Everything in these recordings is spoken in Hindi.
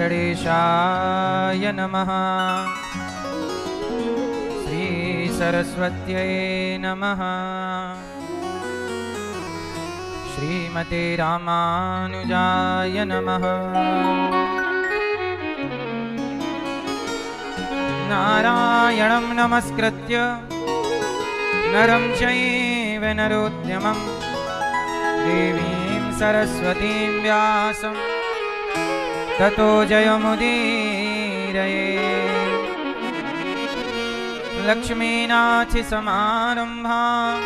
गणेशाय नमः। श्री सरस्वत्यै नमः। श्रीमते रामानुजाय नमः। नारायणं नमस्कृत्य नरं चैव नरोत्तमं देवीं सरस्वतीं व्यासं ततो जयमुदीरये। लक्ष्मीनाथसमारम्भां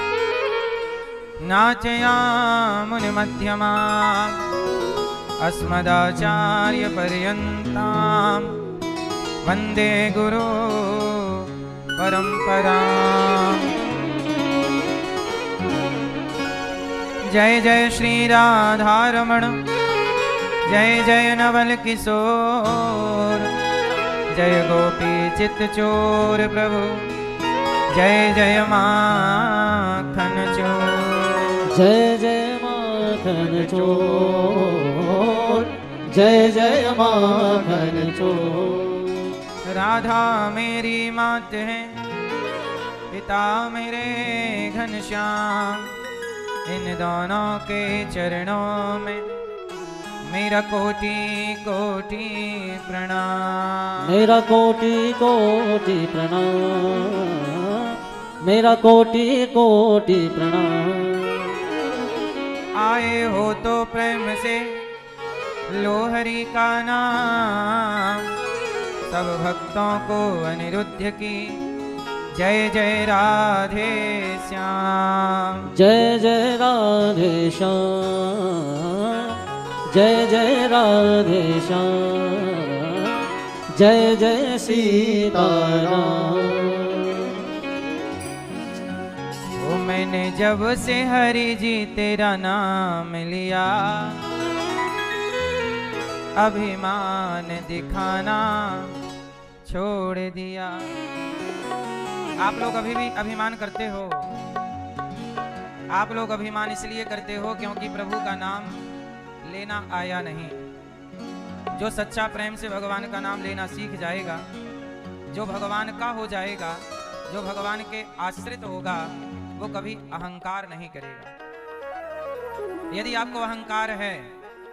नाथयामुनिमध्यमाम् अस्मदाचार्यपर्यन्तां वन्दे गुरु परम्पराम्। जय जय श्री राधारमण, जय जय नवल किशोर, जय गोपी चित्त चोर प्रभु, जय जय माखन चोर। जय जय माखन चोर, जय जय माखन चोर। राधा मेरी मात है, पिता मेरे घनश्याम, इन दोनों के चरणों में मेरा कोटि कोटि प्रणाम। मेरा कोटि कोटि प्रणाम, मेरा कोटि कोटि प्रणाम। आए हो तो प्रेम से लो हरि का नाम, सब भक्तों को अनिरुद्ध की जय जय राधे श्याम। जय जय राधे श्याम, जय जय राधे श्याम, जय जय सीताराम। वो मैंने जब से हरि जी तेरा नाम लिया, अभिमान दिखाना छोड़ दिया। आप लोग अभी भी अभिमान करते हो। आप लोग अभिमान इसलिए करते हो क्योंकि प्रभु का नाम लेना आया नहीं। जो सच्चा प्रेम से भगवान का नाम लेना सीख जाएगा, जो भगवान का हो जाएगा, जो भगवान के आश्रित होगा, वो कभी अहंकार नहीं करेगा। यदि आपको अहंकार है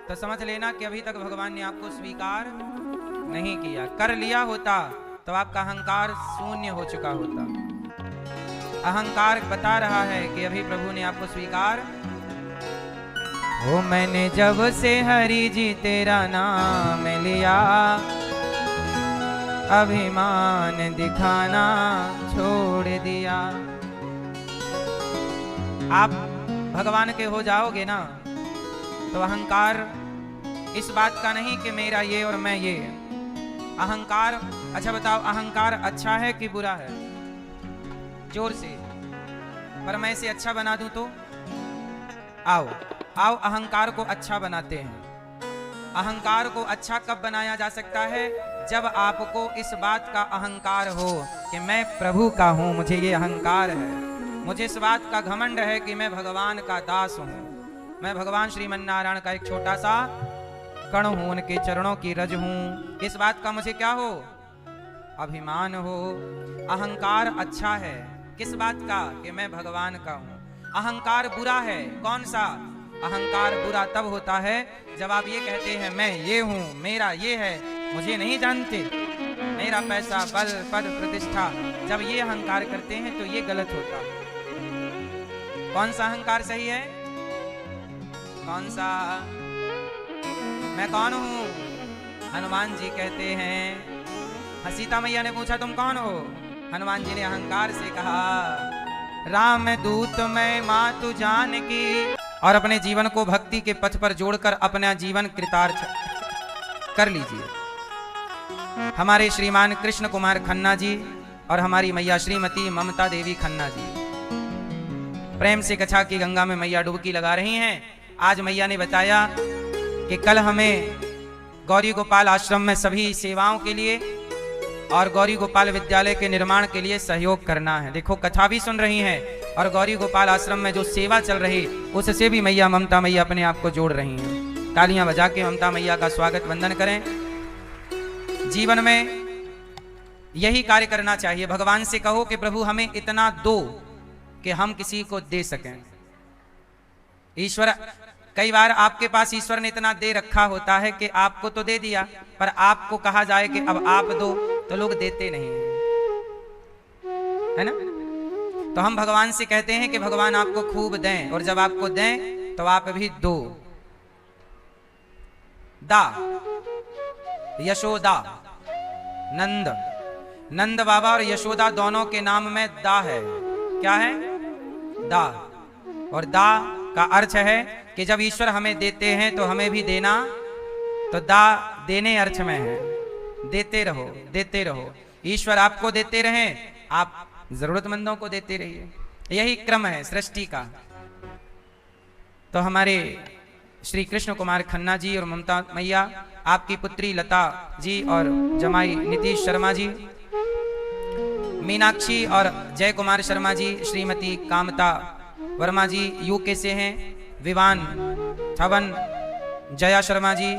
तो समझ लेना कि अभी तक भगवान ने आपको स्वीकार नहीं किया। कर लिया होता तो आपका अहंकार शून्य हो चुका होता। अहंकार बता रहा है कि अभी प्रभु ने आपको स्वीकार। ओ मैंने जब से हरि जी तेरा नाम लिया, अभिमान दिखाना छोड़ दिया। आप भगवान के हो जाओगे ना तो अहंकार इस बात का नहीं कि मेरा ये और मैं ये। अहंकार, अच्छा बताओ, अहंकार अच्छा है कि बुरा है? जोर से। पर मैं इसे अच्छा बना दूं तो? आओ आओ अहंकार को अच्छा बनाते हैं। अहंकार को अच्छा कब बनाया जा सकता है? जब आपको इस बात का अहंकार हो कि मैं प्रभु का हूं, मुझे ये अहंकार है, मुझे इस बात का घमंड है कि मैं भगवान का दास हूं, मैं भगवान श्रीमन्नारायण का एक छोटा सा कण हूं, उनके चरणों की रज हूं। इस बात का मुझे क्या हो? अभिमान हो। अहंकार अच्छा है किस बात का? कि मैं भगवान का हूं। अहंकार बुरा है। कौन सा? अहंकार बुरा तब होता है जब आप ये कहते हैं मैं ये हूं, मेरा ये है, मुझे नहीं जानते, मेरा पैसा, बल, पद, प्रतिष्ठा। जब ये अहंकार करते हैं तो ये गलत होता है। कौन सा अहंकार सही है? कौन सा? मैं कौन हूं? हनुमान जी कहते हैं, सीता मैया ने पूछा तुम कौन हो? हनुमान जी ने अहंकार से कहा राम दूत मैं मातु जानकी, और अपने जीवन को भक्ति के पथ पर जोड़कर अपना जीवन कृतार्थ कर लीजिए। हमारे श्रीमान कृष्ण कुमार खन्ना जी और हमारी मैया श्रीमती ममता देवी खन्ना जी प्रेम से कच्छा की गंगा में मैया डुबकी लगा रही हैं। आज मैया ने बताया कि कल हमें गौरी गोपाल आश्रम में सभी सेवाओं के लिए और गौरी गोपाल विद्यालय के निर्माण के लिए सहयोग करना है। देखो कथा भी सुन रही हैं और गौरी गोपाल आश्रम में जो सेवा चल रही उससे भी मैया ममता मैया अपने आप को जोड़ रही हैं। तालियां बजा के ममता मैया का स्वागत वंदन करें। जीवन में यही कार्य करना चाहिए। भगवान से कहो कि प्रभु हमें इतना दो कि हम किसी को दे सकें। ईश्वर, कई बार आपके पास ईश्वर ने इतना दे रखा होता है कि आपको तो दे दिया, पर आपको कहा जाए कि अब आप दो, तो लोग देते नहीं है ना। तो हम भगवान से कहते हैं कि भगवान आपको खूब दें, और जब आपको दें तो आप भी दो। दा, यशोदा, नंद, नंद बाबा और यशोदा दोनों के नाम में दा है। क्या है? दा। और दा का अर्थ है कि जब ईश्वर हमें देते हैं तो हमें भी देना, तो दा देने अर्थ में है। देते रहो, देते रहो। ईश्वर आपको देते रहें, आप जरूरतमंदों को देते रहिए। यही क्रम है सृष्टि का। तो हमारे श्री कृष्ण कुमार खन्ना जी और ममता मैया, आपकी पुत्री लता जी और जमाई नीतीश शर्मा जी, मीनाक्षी और जय कुमार शर्मा जी, श्रीमती कामता वर्मा जी यूके से हैं, विवान थवन जया शर्मा जी,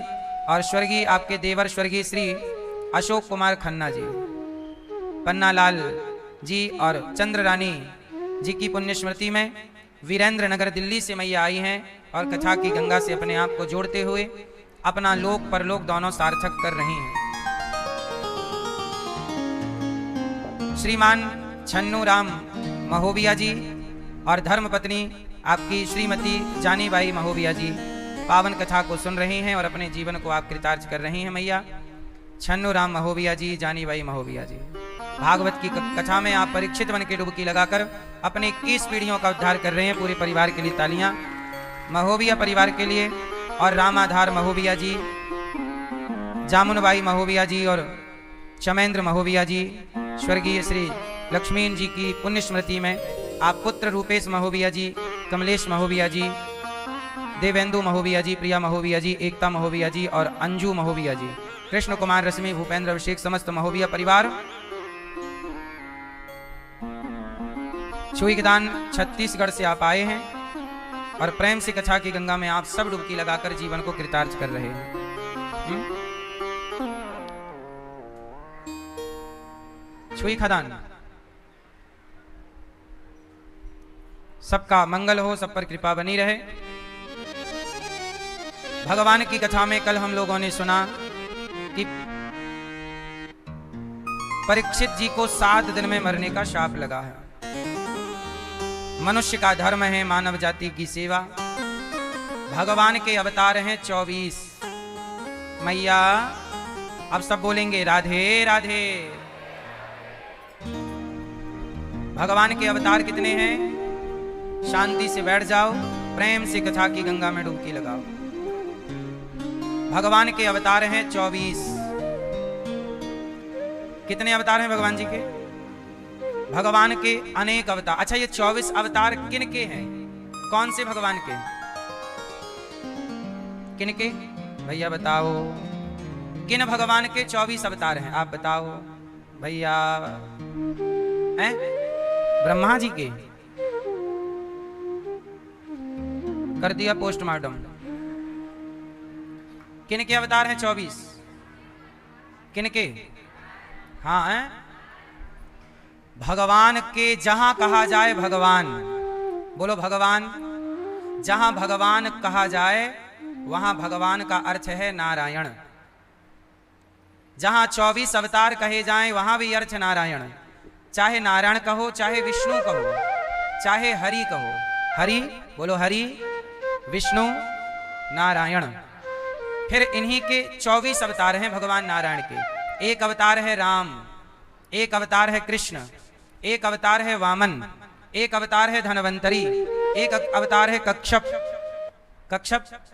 और स्वर्गीय आपके देवर स्वर्गीय श्री अशोक कुमार खन्ना जी, पन्नालाल जी और चंद्र रानी जी की पुण्य स्मृति में वीरेंद्र नगर दिल्ली से मैया आई हैं और कथा की गंगा से अपने आप को जोड़ते हुए अपना लोक परलोक दोनों सार्थक कर रही हैं। श्रीमान छन्नू राम महोबिया जी और धर्मपत्नी आपकी श्रीमती जानी बाई महोबिया जी पावन कथा को सुन रही हैं और अपने जीवन को आप कृतार्थ कर रही हैं। मैया छन्नू राम महोबिया जी, जानी बाई महोबिया जी, भागवत की कथा में आप परीक्षित बन के डुबकी लगाकर अपने 21 पीढ़ियों का उद्धार कर रहे हैं। पूरे परिवार के लिए तालियां, महोबिया परिवार के लिए। और रामाधार महोबिया जी, जामुनबाई महोबिया जी और चमेंद्र महोबिया जी, स्वर्गीय श्री लक्ष्मीन जी की पुण्य स्मृति में आप पुत्र रूपेश महोबिया जी, कमलेश महोबिया जी, देवेंदु महोबिया जी, प्रिया महोबिया जी, एकता महोबिया जी और अंजू महोबिया जी, कृष्ण कुमार रश्मि भूपेंद्र अभिषेक समस्त महोबिया परिवार, छुईदान छत्तीसगढ़ से आप आए हैं और प्रेम से कथा की गंगा में आप सब डुबकी लगाकर जीवन को कृतार्थ कर रहे हैं। छुई खदान, सबका मंगल हो, सब पर कृपा बनी रहे। भगवान की कथा में कल हम लोगों ने सुना कि परीक्षित जी को 7 दिन में मरने का शाप लगा है। मनुष्य का धर्म है मानव जाति की सेवा। भगवान के अवतार हैं 24। मैया अब सब बोलेंगे राधे राधे। भगवान के अवतार कितने हैं? शांति से बैठ जाओ, प्रेम से कथा की गंगा में डुबकी लगाओ। भगवान के अवतार हैं 24। कितने अवतार हैं भगवान जी के? भगवान के अनेक अवतार। अच्छा, ये 24 अवतार किन के हैं? कौन से भगवान के? किन के भैया बताओ? किन भगवान के 24 अवतार हैं? आप बताओ भैया। हैं? ब्रह्मा जी के? कर दिया पोस्टमार्टम। किन के अवतार हैं 24? किन के? हाँ हैं? भगवान के जहां कहा जाए भगवान, बोलो भगवान। जहां भगवान कहा जाए वहां भगवान का अर्थ है नारायण। जहां 24 अवतार कहे जाएं वहां भी अर्थ नारायण। चाहे नारायण कहो, चाहे विष्णु कहो, चाहे हरि कहो। हरि बोलो, हरि, विष्णु, नारायण। फिर इन्हीं के 24 अवतार हैं भगवान नारायण के। एक अवतार है राम, एक अवतार है कृष्ण, एक अवतार है वामन, एक अवतार है धनवंतरी, एक अवतार है कक्षप,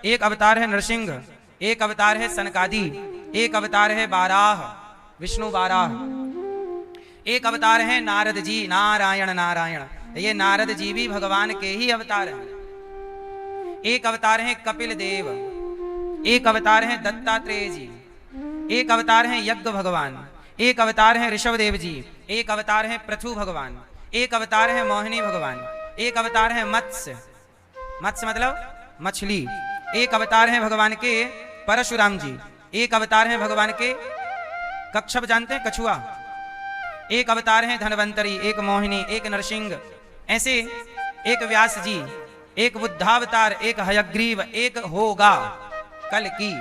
एक अवतार है नरसिंह, एक अवतार है सनकादि, एक अवतार है बाराह, विष्णु बाराह, एक अवतार है नारद जी, नारायण नारायण। ये नारद जी भी भगवान के ही अवतार हैं। एक अवतार है कपिल देव, एक अवतार है दत्तात्रेय जी, एक अवतार है यज्ञ भगवान, एक अवतार है ऋषभ देव जी, एक अवतार है पृथु भगवान, एक अवतार है मोहिनी भगवान, एक अवतार है मत्स्य, मत्स्य मतलब मछली, एक अवतार है भगवान के परशुराम जी, एक अवतार है भगवान के कच्छप जानते हैं, कछुआ। एक अवतार है धनवंतरी, एक मोहिनी, एक नरसिंह, ऐसे एक व्यास जी, एक बुद्धावतार, एक हयग्रीव, एक होगा कल्कि,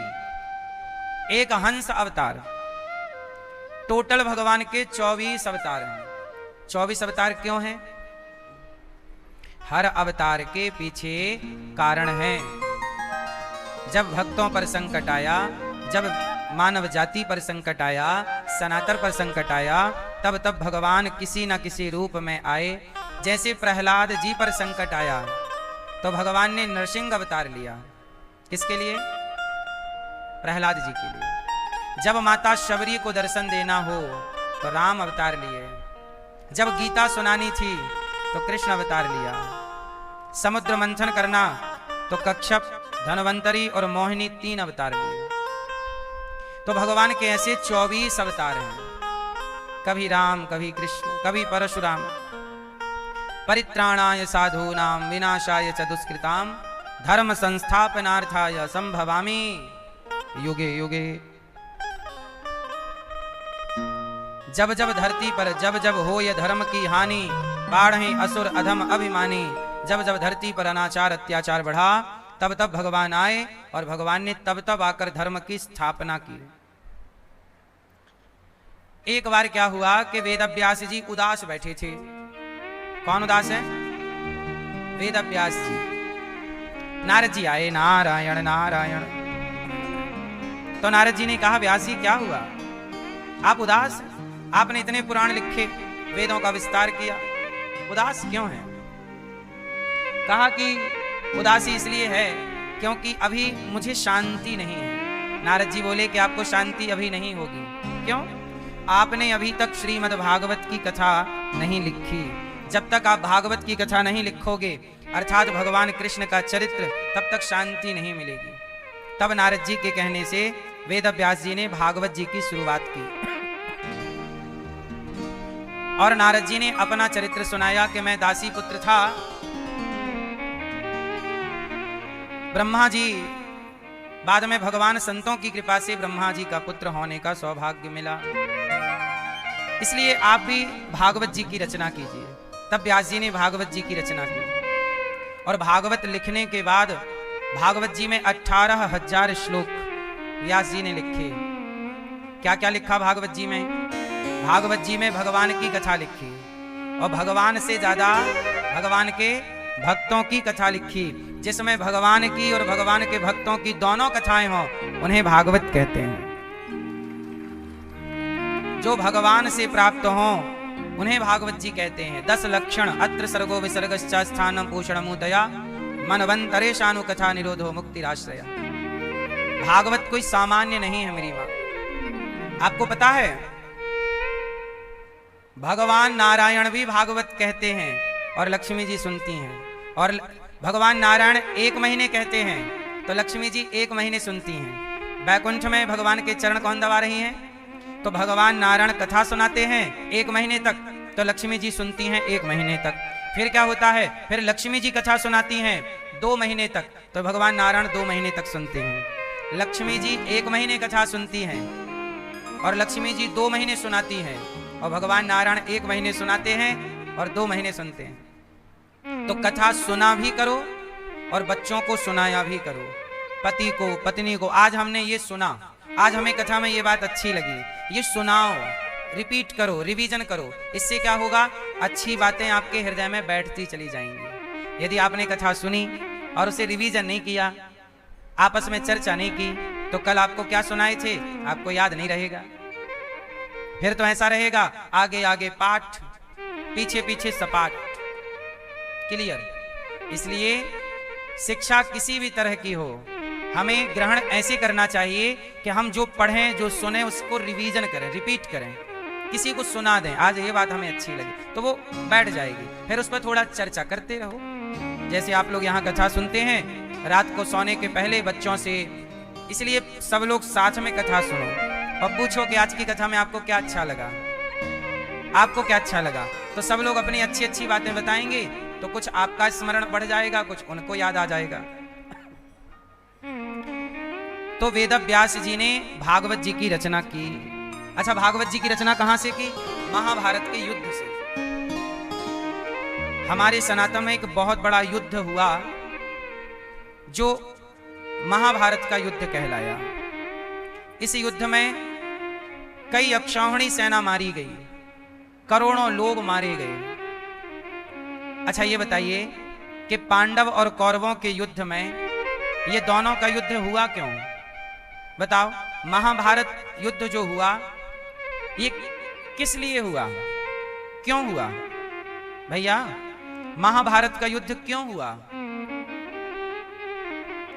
एक हंस अवतार। टोटल भगवान के 24 अवतार हैं। 24 अवतार क्यों हैं? हर अवतार के पीछे कारण है। जब भक्तों पर संकट आया, जब मानव जाति पर संकट आया, सनातन पर संकट आया, तब तब भगवान किसी न किसी रूप में आए। जैसे प्रहलाद जी पर संकट आया तो भगवान ने नरसिंह अवतार लिया। किसके लिए? प्रहलाद जी के लिए। जब माता शबरी को दर्शन देना हो तो राम अवतार लिए। जब गीता सुनानी थी तो कृष्ण अवतार लिया। समुद्र मंथन करना तो कच्छप, धनवंतरी और मोहिनी 3 अवतार लिए। तो भगवान के ऐसे 24 अवतार हैं। कभी राम, कभी कृष्ण, कभी परशुराम। परित्राणाय साधूनां विनाशाय च दुष्कृतां धर्म संस्थापनार्थाय संभवामि युगे युगे। जब जब धरती पर जब जब हो ये धर्म की हानि, बाढ़े असुर अधम अभिमानी। जब जब धरती पर अनाचार अत्याचार बढ़ा, तब तब भगवान आए और भगवान ने तब तब आकर धर्म की स्थापना की। एक बार क्या हुआ कि वेदव्यास जी उदास बैठे थे। कौन उदास है? वेदव्यास जी। नारद जी आए, नारायण नारायण। तो नारद जी ने कहा, व्यास जी क्या हुआ, आप उदास हैं? आपने इतने पुराण लिखे, वेदों का विस्तार किया, उदास क्यों हैं? कहा कि उदासी इसलिए है क्योंकि अभी मुझे शांति नहीं है। नारद जी बोले कि आपको शांति अभी नहीं होगी। क्यों? आपने अभी तक श्रीमद् भागवत की कथा नहीं लिखी। जब तक आप भागवत की कथा नहीं लिखोगे, अर्थात भगवान कृष्ण का चरित्र, तब तक शांति नहीं मिलेगी। तब नारद जी के कहने से वेदव्यास जी ने भागवत जी की शुरुआत की और नारद जी ने अपना चरित्र सुनाया कि मैं दासी पुत्र था। ब्रह्मा जी, बाद में भगवान संतों की कृपा से ब्रह्मा जी का पुत्र होने का सौभाग्य मिला। इसलिए आप भी भागवत जी की रचना कीजिए। तब व्यास जी ने भागवत जी की रचना की और भागवत लिखने के बाद भागवत जी में 18,000 श्लोक व्यास जी ने लिखे। क्या क्या लिखा भागवत जी में? भागवत जी में भगवान की कथा लिखी और भगवान से ज्यादा भगवान के भक्तों की कथा लिखी। जिसमें भगवान की और भगवान के भक्तों की दोनों कथाएं हों, उन्हें भागवत कहते हैं। जो भगवान से प्राप्त हों, उन्हें भागवत जी कहते हैं। 10 लक्षण अत्र सर्गो विसर्गश्च स्थानम भूषण मुदया मनवंतरे शानु कथा निरोधो मुक्तिराश्रया। भागवत कोई सामान्य नहीं है मेरी मां। आपको पता है भगवान नारायण भी भागवत कहते हैं और लक्ष्मी जी सुनती हैं। और भगवान नारायण 1 महीने कहते हैं तो लक्ष्मी जी 1 महीने सुनती हैं। बैकुंठ में भगवान के चरण कौन दबा रही हैं? तो भगवान नारायण कथा सुनाते हैं 1 महीने तक, तो लक्ष्मी जी सुनती हैं 1 महीने तक। फिर क्या होता है? फिर लक्ष्मी जी कथा सुनाती हैं 2 महीने तक, तो भगवान नारायण 2 महीने तक सुनते हैं। लक्ष्मी जी 1 महीने कथा सुनती हैं और लक्ष्मी जी 2 महीने सुनाती हैं और भगवान नारायण 1 महीने सुनाते हैं और 2 महीने सुनते हैं। तो कथा सुना भी करो और बच्चों को सुनाया भी करो, पति को, पत्नी को। आज हमने ये सुना, आज हमें कथा में ये बात अच्छी लगी, ये सुनाओ, रिपीट करो, रिवीजन करो। इससे क्या होगा? अच्छी बातें आपके हृदय में बैठती चली जाएंगी। यदि आपने कथा सुनी और उसे रिवीजन नहीं किया, आपस में चर्चा नहीं की, तो कल आपको क्या सुनाए थे आपको याद नहीं रहेगा। फिर तो ऐसा रहेगा आगे आगे पाठ, पीछे पीछे सपाट। क्लियर? इसलिए शिक्षा किसी भी तरह की हो, हमें ग्रहण ऐसे करना चाहिए कि हम जो पढ़ें, जो सुने, उसको रिवीजन करें, रिपीट करें, किसी को सुना दें। आज ये बात हमें अच्छी लगी तो वो बैठ जाएगी, फिर उस पर थोड़ा चर्चा करते रहो। जैसे आप लोग यहाँ कथा सुनते हैं रात को सोने के पहले बच्चों से, इसलिए सब लोग साथ में कथा सुनो और पूछो कि आज की कथा में आपको क्या अच्छा लगा, आपको क्या अच्छा लगा। तो सब लोग अपनी अच्छी अच्छी बातें बताएंगे तो कुछ आपका स्मरण बढ़ जाएगा, कुछ उनको याद आ जाएगा। तो वेदव्यास जी ने भागवत जी की रचना की। अच्छा, भागवत जी की रचना कहां से की? महाभारत के युद्ध से। हमारे सनातन में एक बहुत बड़ा युद्ध हुआ जो महाभारत का युद्ध कहलाया। इस युद्ध में कई अक्षौहिणी सेना मारी गई, करोड़ों लोग मारे गए। अच्छा ये बताइए कि पांडव और कौरवों के युद्ध में ये दोनों का युद्ध हुआ क्यों? बताओ, महाभारत युद्ध जो हुआ ये किस लिए हुआ, क्यों हुआ? भैया, महाभारत का युद्ध क्यों हुआ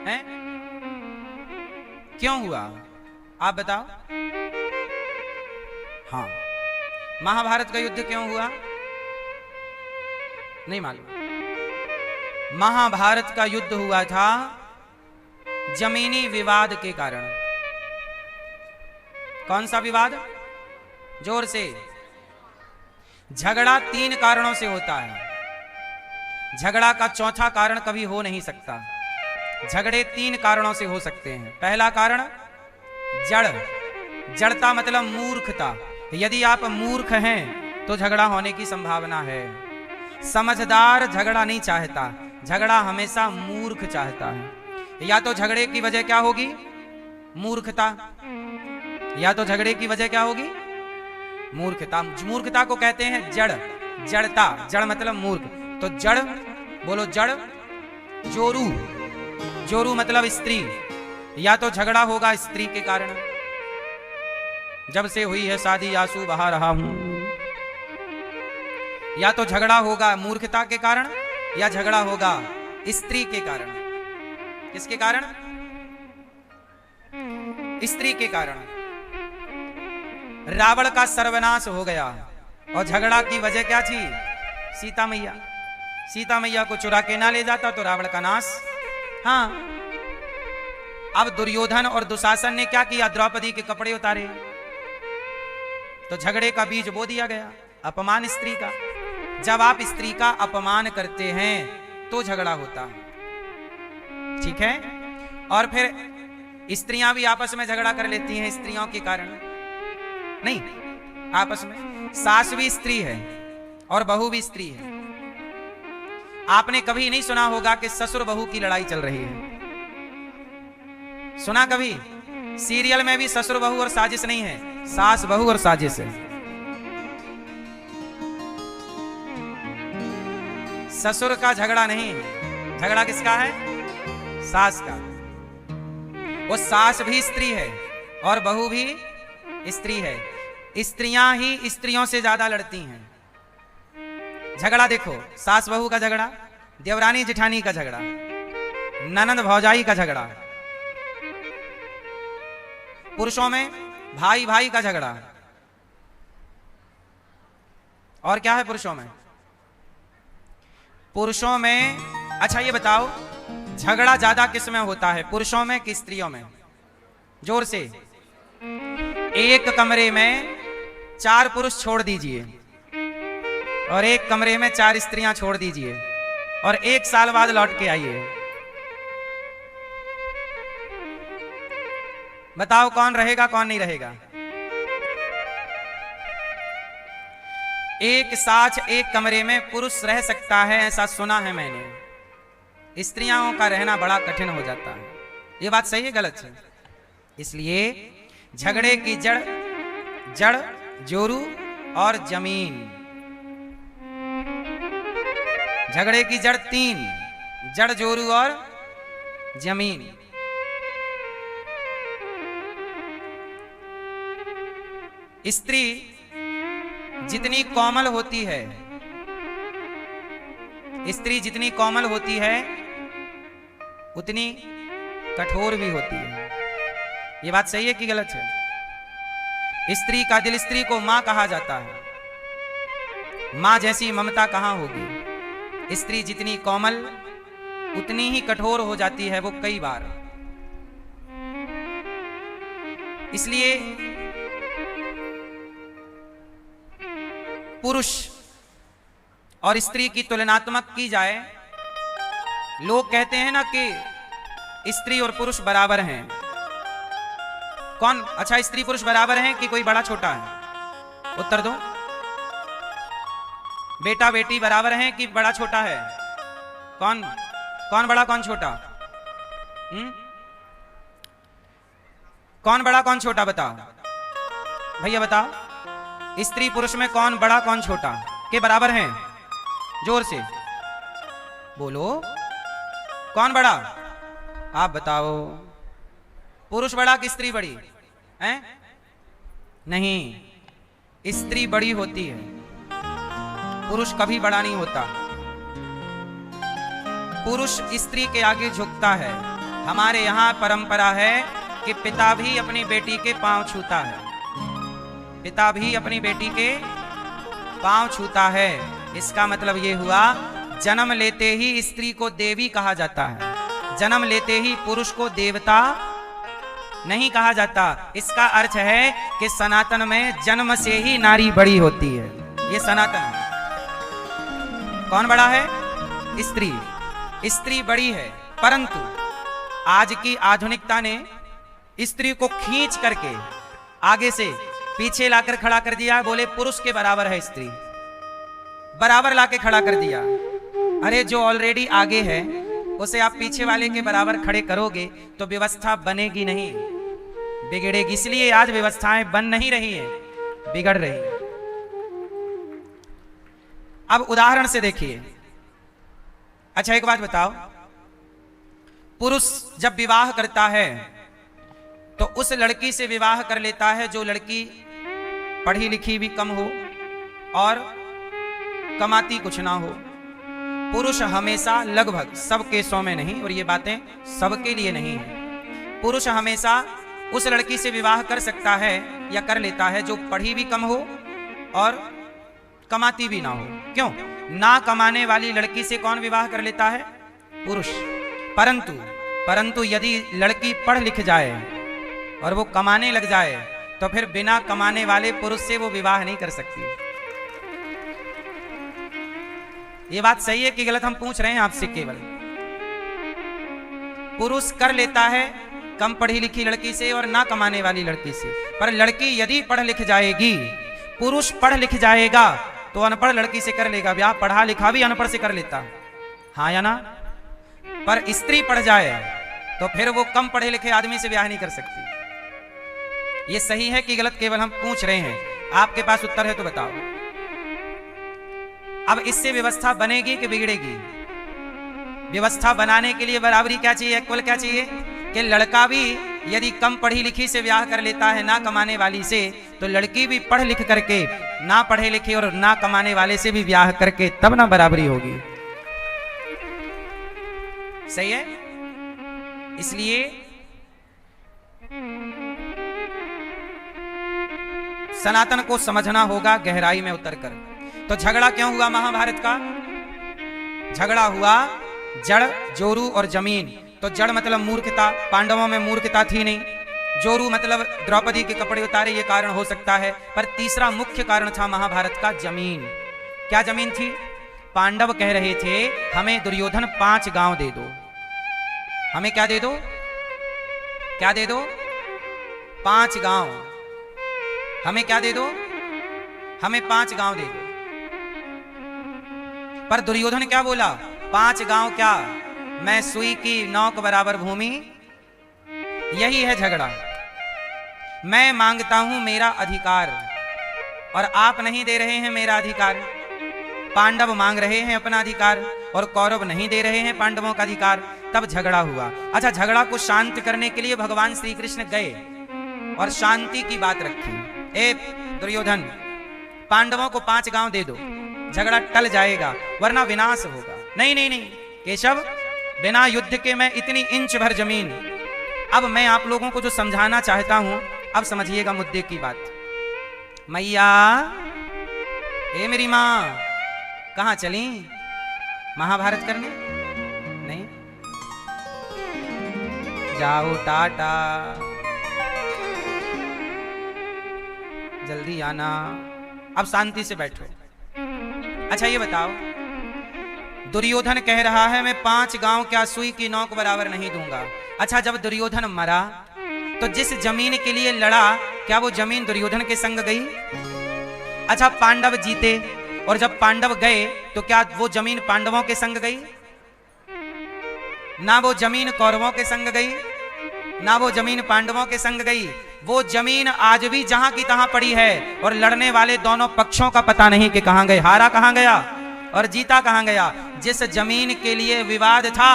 है? क्यों हुआ आप बताओ। हाँ, महाभारत का युद्ध क्यों हुआ? नहीं मालूम। महाभारत का युद्ध हुआ था जमीनी विवाद के कारण। कौन सा विवाद? जोर से। झगड़ा 3 कारणों से होता है। झगड़ा का चौथा कारण कभी हो नहीं सकता। झगड़े 3 कारणों से हो सकते हैं। पहला कारण जड़, जड़ता मतलब मूर्खता। यदि आप मूर्ख हैं तो झगड़ा होने की संभावना है। समझदार झगड़ा नहीं चाहता, झगड़ा हमेशा मूर्ख चाहता है। या तो झगड़े की वजह क्या होगी? मूर्खता। या तो झगड़े की वजह क्या होगी? मूर्खता। मूर्खता को कहते हैं जड़, जड़ता। जड़ मतलब मूर्ख। तो जड़ बोलो, जड़। जोरू, जोरू मतलब स्त्री। या तो झगड़ा होगा स्त्री के कारण। जब से हुई है शादी आंसू बहा रहा हूं। या तो झगड़ा होगा मूर्खता के कारण, या झगड़ा होगा स्त्री के कारण। किसके कारण? स्त्री के कारण। रावण का सर्वनाश हो गया और झगड़ा की वजह क्या थी? सीता मैया। सीता मैया को चुरा के ना ले जाता तो रावण का नाश। हाँ, अब दुर्योधन और दुशासन ने क्या किया? द्रौपदी के कपड़े उतारे। तो झगड़े का बीज बो दिया गया, अपमान स्त्री का। जब आप स्त्री का अपमान करते हैं तो झगड़ा होता है, ठीक है? और फिर स्त्रियां भी आपस में झगड़ा कर लेती हैं स्त्रियों के कारण। नहीं, आपस में सास भी स्त्री है और बहू भी स्त्री है। आपने कभी नहीं सुना होगा कि ससुर बहू की लड़ाई चल रही है। सुना कभी? सीरियल में भी ससुर बहू और साजिश नहीं है, सास बहू और साजिश है। ससुर का झगड़ा नहीं है, झगड़ा किसका है? सास का। वो सास भी स्त्री है और बहू भी स्त्री है। स्त्रियां ही स्त्रियों से ज्यादा लड़ती हैं। झगड़ा देखो, सास बहू का झगड़ा, देवरानी जेठानी का झगड़ा, ननंद भौजाई का झगड़ा। पुरुषों में भाई भाई का झगड़ा। और क्या है पुरुषों में? पुरुषों में, अच्छा ये बताओ, झगड़ा ज्यादा किस में होता है, पुरुषों में कि स्त्रियों में? जोर से। एक कमरे में 4 पुरुष छोड़ दीजिए और एक कमरे में 4 स्त्रियां छोड़ दीजिए और 1 साल बाद लौट के आइए। बताओ कौन रहेगा कौन नहीं रहेगा? एक साथ एक कमरे में पुरुष रह सकता है, ऐसा सुना है मैंने। स्त्रियों का रहना बड़ा कठिन हो जाता है। ये बात सही है गलत है? इसलिए झगड़े की जड़, जड़, जोरू और जमीन। झगड़े की जड़ 3, जड़, जोरू और जमीन। स्त्री जितनी कोमल होती है, स्त्री जितनी कोमल होती है उतनी कठोर भी होती है। ये बात सही है कि गलत है? स्त्री का दिल, स्त्री को मां कहा जाता है। मां जैसी ममता कहां होगी? स्त्री जितनी कोमल उतनी ही कठोर हो जाती है वो कई बार। इसलिए पुरुष और स्त्री की तुलनात्मक की जाए, लोग कहते हैं ना कि स्त्री और पुरुष बराबर हैं। कौन, अच्छा स्त्री पुरुष बराबर हैं कि कोई बड़ा छोटा है? उत्तर दो। बेटा बेटी बराबर हैं कि बड़ा छोटा है? कौन कौन बड़ा कौन छोटा? कौन बड़ा कौन छोटा बताओ भैया, बताओ स्त्री पुरुष में कौन बड़ा कौन छोटा के बराबर हैं? जोर से बोलो, कौन बड़ा? आप बताओ। पुरुष बड़ा कि स्त्री बड़ी है? नहीं, स्त्री बड़ी होती है, पुरुष कभी बड़ा नहीं होता। पुरुष स्त्री के आगे झुकता है। हमारे यहाँ परंपरा है कि पिता भी अपनी बेटी के पांव छूता है, पिता भी अपनी बेटी के पांव छूता है। इसका मतलब ये हुआ, जन्म लेते ही स्त्री को देवी कहा जाता है, जन्म लेते ही पुरुष को देवता नहीं कहा जाता। इसका अर्थ है कि सनातन में जन्म से ही नारी बड़ी होती है, ये सनातन है। कौन बड़ा है? स्त्री, स्त्री बड़ी है। परंतु आज की आधुनिकता ने स्त्री को खींच करके आगे से पीछे लाकर खड़ा कर दिया। बोले पुरुष के बराबर है स्त्री, बराबर लाके खड़ा कर दिया। अरे जो ऑलरेडी आगे है उसे आप पीछे वाले के बराबर खड़े करोगे तो व्यवस्था बनेगी नहीं, बिगड़ेगी। इसलिए आज व्यवस्थाएं बन नहीं रही है, बिगड़ रही है। अब उदाहरण से देखिए। अच्छा एक बात बताओ, पुरुष जब विवाह करता है तो उस लड़की से विवाह कर लेता है जो लड़की पढ़ी लिखी भी कम हो और कमाती कुछ ना हो। पुरुष हमेशा, लगभग सब केसों में नहीं, और ये बातें सबके लिए नहीं है, पुरुष हमेशा उस लड़की से विवाह कर सकता है या कर लेता है जो पढ़ी भी कम हो और कमाती भी ना हो। क्यों? ना कमाने वाली लड़की से कौन विवाह कर लेता है? पुरुष। परंतु यदि लड़की पढ़ लिख जाए और वो कमाने लग जाए तो फिर बिना कमाने वाले पुरुष से वो विवाह नहीं कर सकती। ये बात सही है कि गलत हम पूछ रहे हैं आपसे केवल। पुरुष कर लेता है कम पढ़ी लिखी लड़की से और ना कमाने वाली लड़की से, पर लड़की यदि पढ़ लिख जाएगी, पुरुष पढ़ लिख जाएगा तो अनपढ़ लड़की से कर लेगा ब्याह, पढ़ा लिखा भी अनपढ़ से कर लेता, हाँ या ना? पर स्त्री पढ़ जाए तो फिर वो कम पढ़े लिखे आदमी से ब्याह नहीं कर सकती। ये सही है कि गलत केवल हम पूछ रहे हैं, आपके पास उत्तर है तो बताओ। अब इससे व्यवस्था बनेगी कि बिगड़ेगी? व्यवस्था बनाने के लिए बराबरी क्या चाहिए, इक्वल क्या चाहिए? कि लड़का भी यदि कम पढ़ी लिखी से ब्याह कर लेता है ना कमाने वाली से, तो लड़की भी पढ़ लिख करके ना पढ़े लिखे और ना कमाने वाले से भी ब्याह करके, तब ना बराबरी होगी। सही है? इसलिए सनातन को समझना होगा गहराई में उतरकर। तो झगड़ा क्यों हुआ महाभारत का? झगड़ा हुआ जड़, जोरू और जमीन। तो जड़ मतलब मूर्खता, पांडवों में मूर्खता थी नहीं। जोरू मतलब द्रौपदी के कपड़े उतारे, ये कारण हो सकता है। पर तीसरा मुख्य कारण था महाभारत का जमीन। क्या जमीन थी? पांडव कह रहे थे हमें दुर्योधन 5 गांव दे दो। हमें क्या दे दो? क्या दे दो? 5 गांव। हमें क्या दे दो? हमें 5 गांव दे दो। पर दुर्योधन क्या बोला? 5 गांव क्या, मैं सुई की नौक बराबर भूमि। यही है झगड़ा। मैं मांगता हूं मेरा अधिकार और आप नहीं दे रहे हैं मेरा अधिकार। पांडव मांग रहे हैं अपना अधिकार और कौरव नहीं दे रहे हैं पांडवों का अधिकार। तब झगड़ा हुआ। अच्छा, झगड़ा को शांत करने के लिए भगवान श्री कृष्ण गए और शांति की बात रखी। ए दुर्योधन, पांडवों को 5 गांव दे दो, झगड़ा टल जाएगा वरना विनाश होगा। नहीं नहीं नहीं केशव, बिना युद्ध के मैं इतनी इंच भर जमीन। अब मैं आप लोगों को जो समझाना चाहता हूं, अब समझिएगा मुद्दे की बात। मैया, ए मेरी माँ, कहां चली? महाभारत करने? नहीं, जाओ टाटा, जल्दी आना। अब शांति से बैठो। अच्छा ये बताओ, दुर्योधन कह रहा है मैं 5 गांव क्या सुई की नौक बराबर नहीं दूंगा। अच्छा, जब दुर्योधन मरा तो जिस जमीन के लिए लड़ा, क्या वो जमीन दुर्योधन के संग गई? अच्छा, पांडव जीते और जब पांडव गए तो क्या वो जमीन पांडवों के संग गई? ना वो जमीन कौरवों के संग गई, ना वो जमीन पांडवों के संग गई। वो जमीन आज भी जहां की तहां पड़ी है और लड़ने वाले दोनों पक्षों का पता नहीं कि कहां गए, हारा कहां गया और जीता कहां गया। जिस जमीन के लिए विवाद था,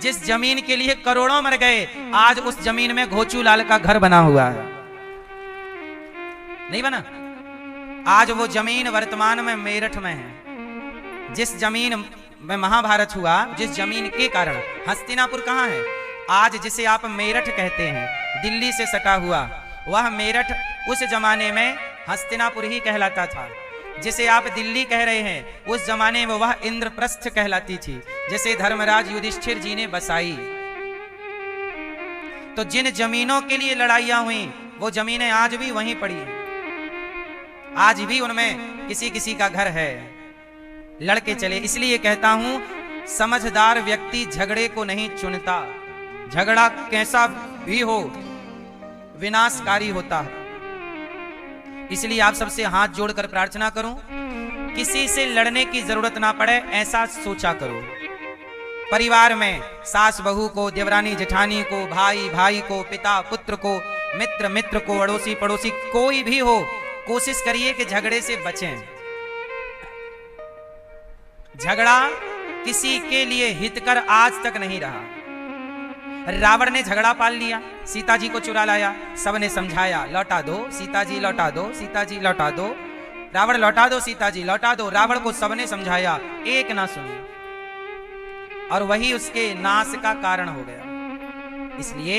जिस जमीन के लिए करोड़ों मर गए, आज उस जमीन में घोचू लाल का घर बना हुआ है, नहीं बना? आज वो जमीन वर्तमान में मेरठ में है। जिस जमीन में महाभारत हुआ, जिस जमीन के कारण, हस्तिनापुर कहां है आज? जिसे आप मेरठ कहते हैं, दिल्ली से सटा हुआ वह मेरठ उस जमाने में हस्तिनापुर ही कहलाता था। जिसे आप दिल्ली कह रहे हैं, उस जमाने में वह इंद्रप्रस्थ कहलाती थी, जिसे धर्मराज युधिष्ठिर जी ने बसाई। तो जिन जमीनों के लिए लड़ाइयां हुई, वो जमीनें आज भी वहीं पड़ी हैं। आज भी उनमें किसी किसी का घर है, लड़के चले। इसलिए कहता हूं, समझदार व्यक्ति झगड़े को नहीं चुनता। झगड़ा कैसा भी हो, विनाशकारी होता है। इसलिए आप सबसे हाथ जोड़कर प्रार्थना करूं, किसी से लड़ने की जरूरत ना पड़े, ऐसा सोचा करो। परिवार में सास बहू को, देवरानी जेठानी को, भाई भाई को, पिता पुत्र को, मित्र मित्र को, अड़ोसी पड़ोसी, कोई भी हो, कोशिश करिए कि झगड़े से बचें। झगड़ा किसी के लिए हितकर आज तक नहीं रहा। रावण ने झगड़ा पाल लिया, सीता जी को चुरा लाया, सबने समझाया, लौटा दो सीता जी, लौटा दो सीता जी, लौटा दो रावण, लौटा दो सीता जी, लौटा दो। रावण को सबने समझाया, एक ना सुनी, और वही उसके नाश का कारण हो गया। इसलिए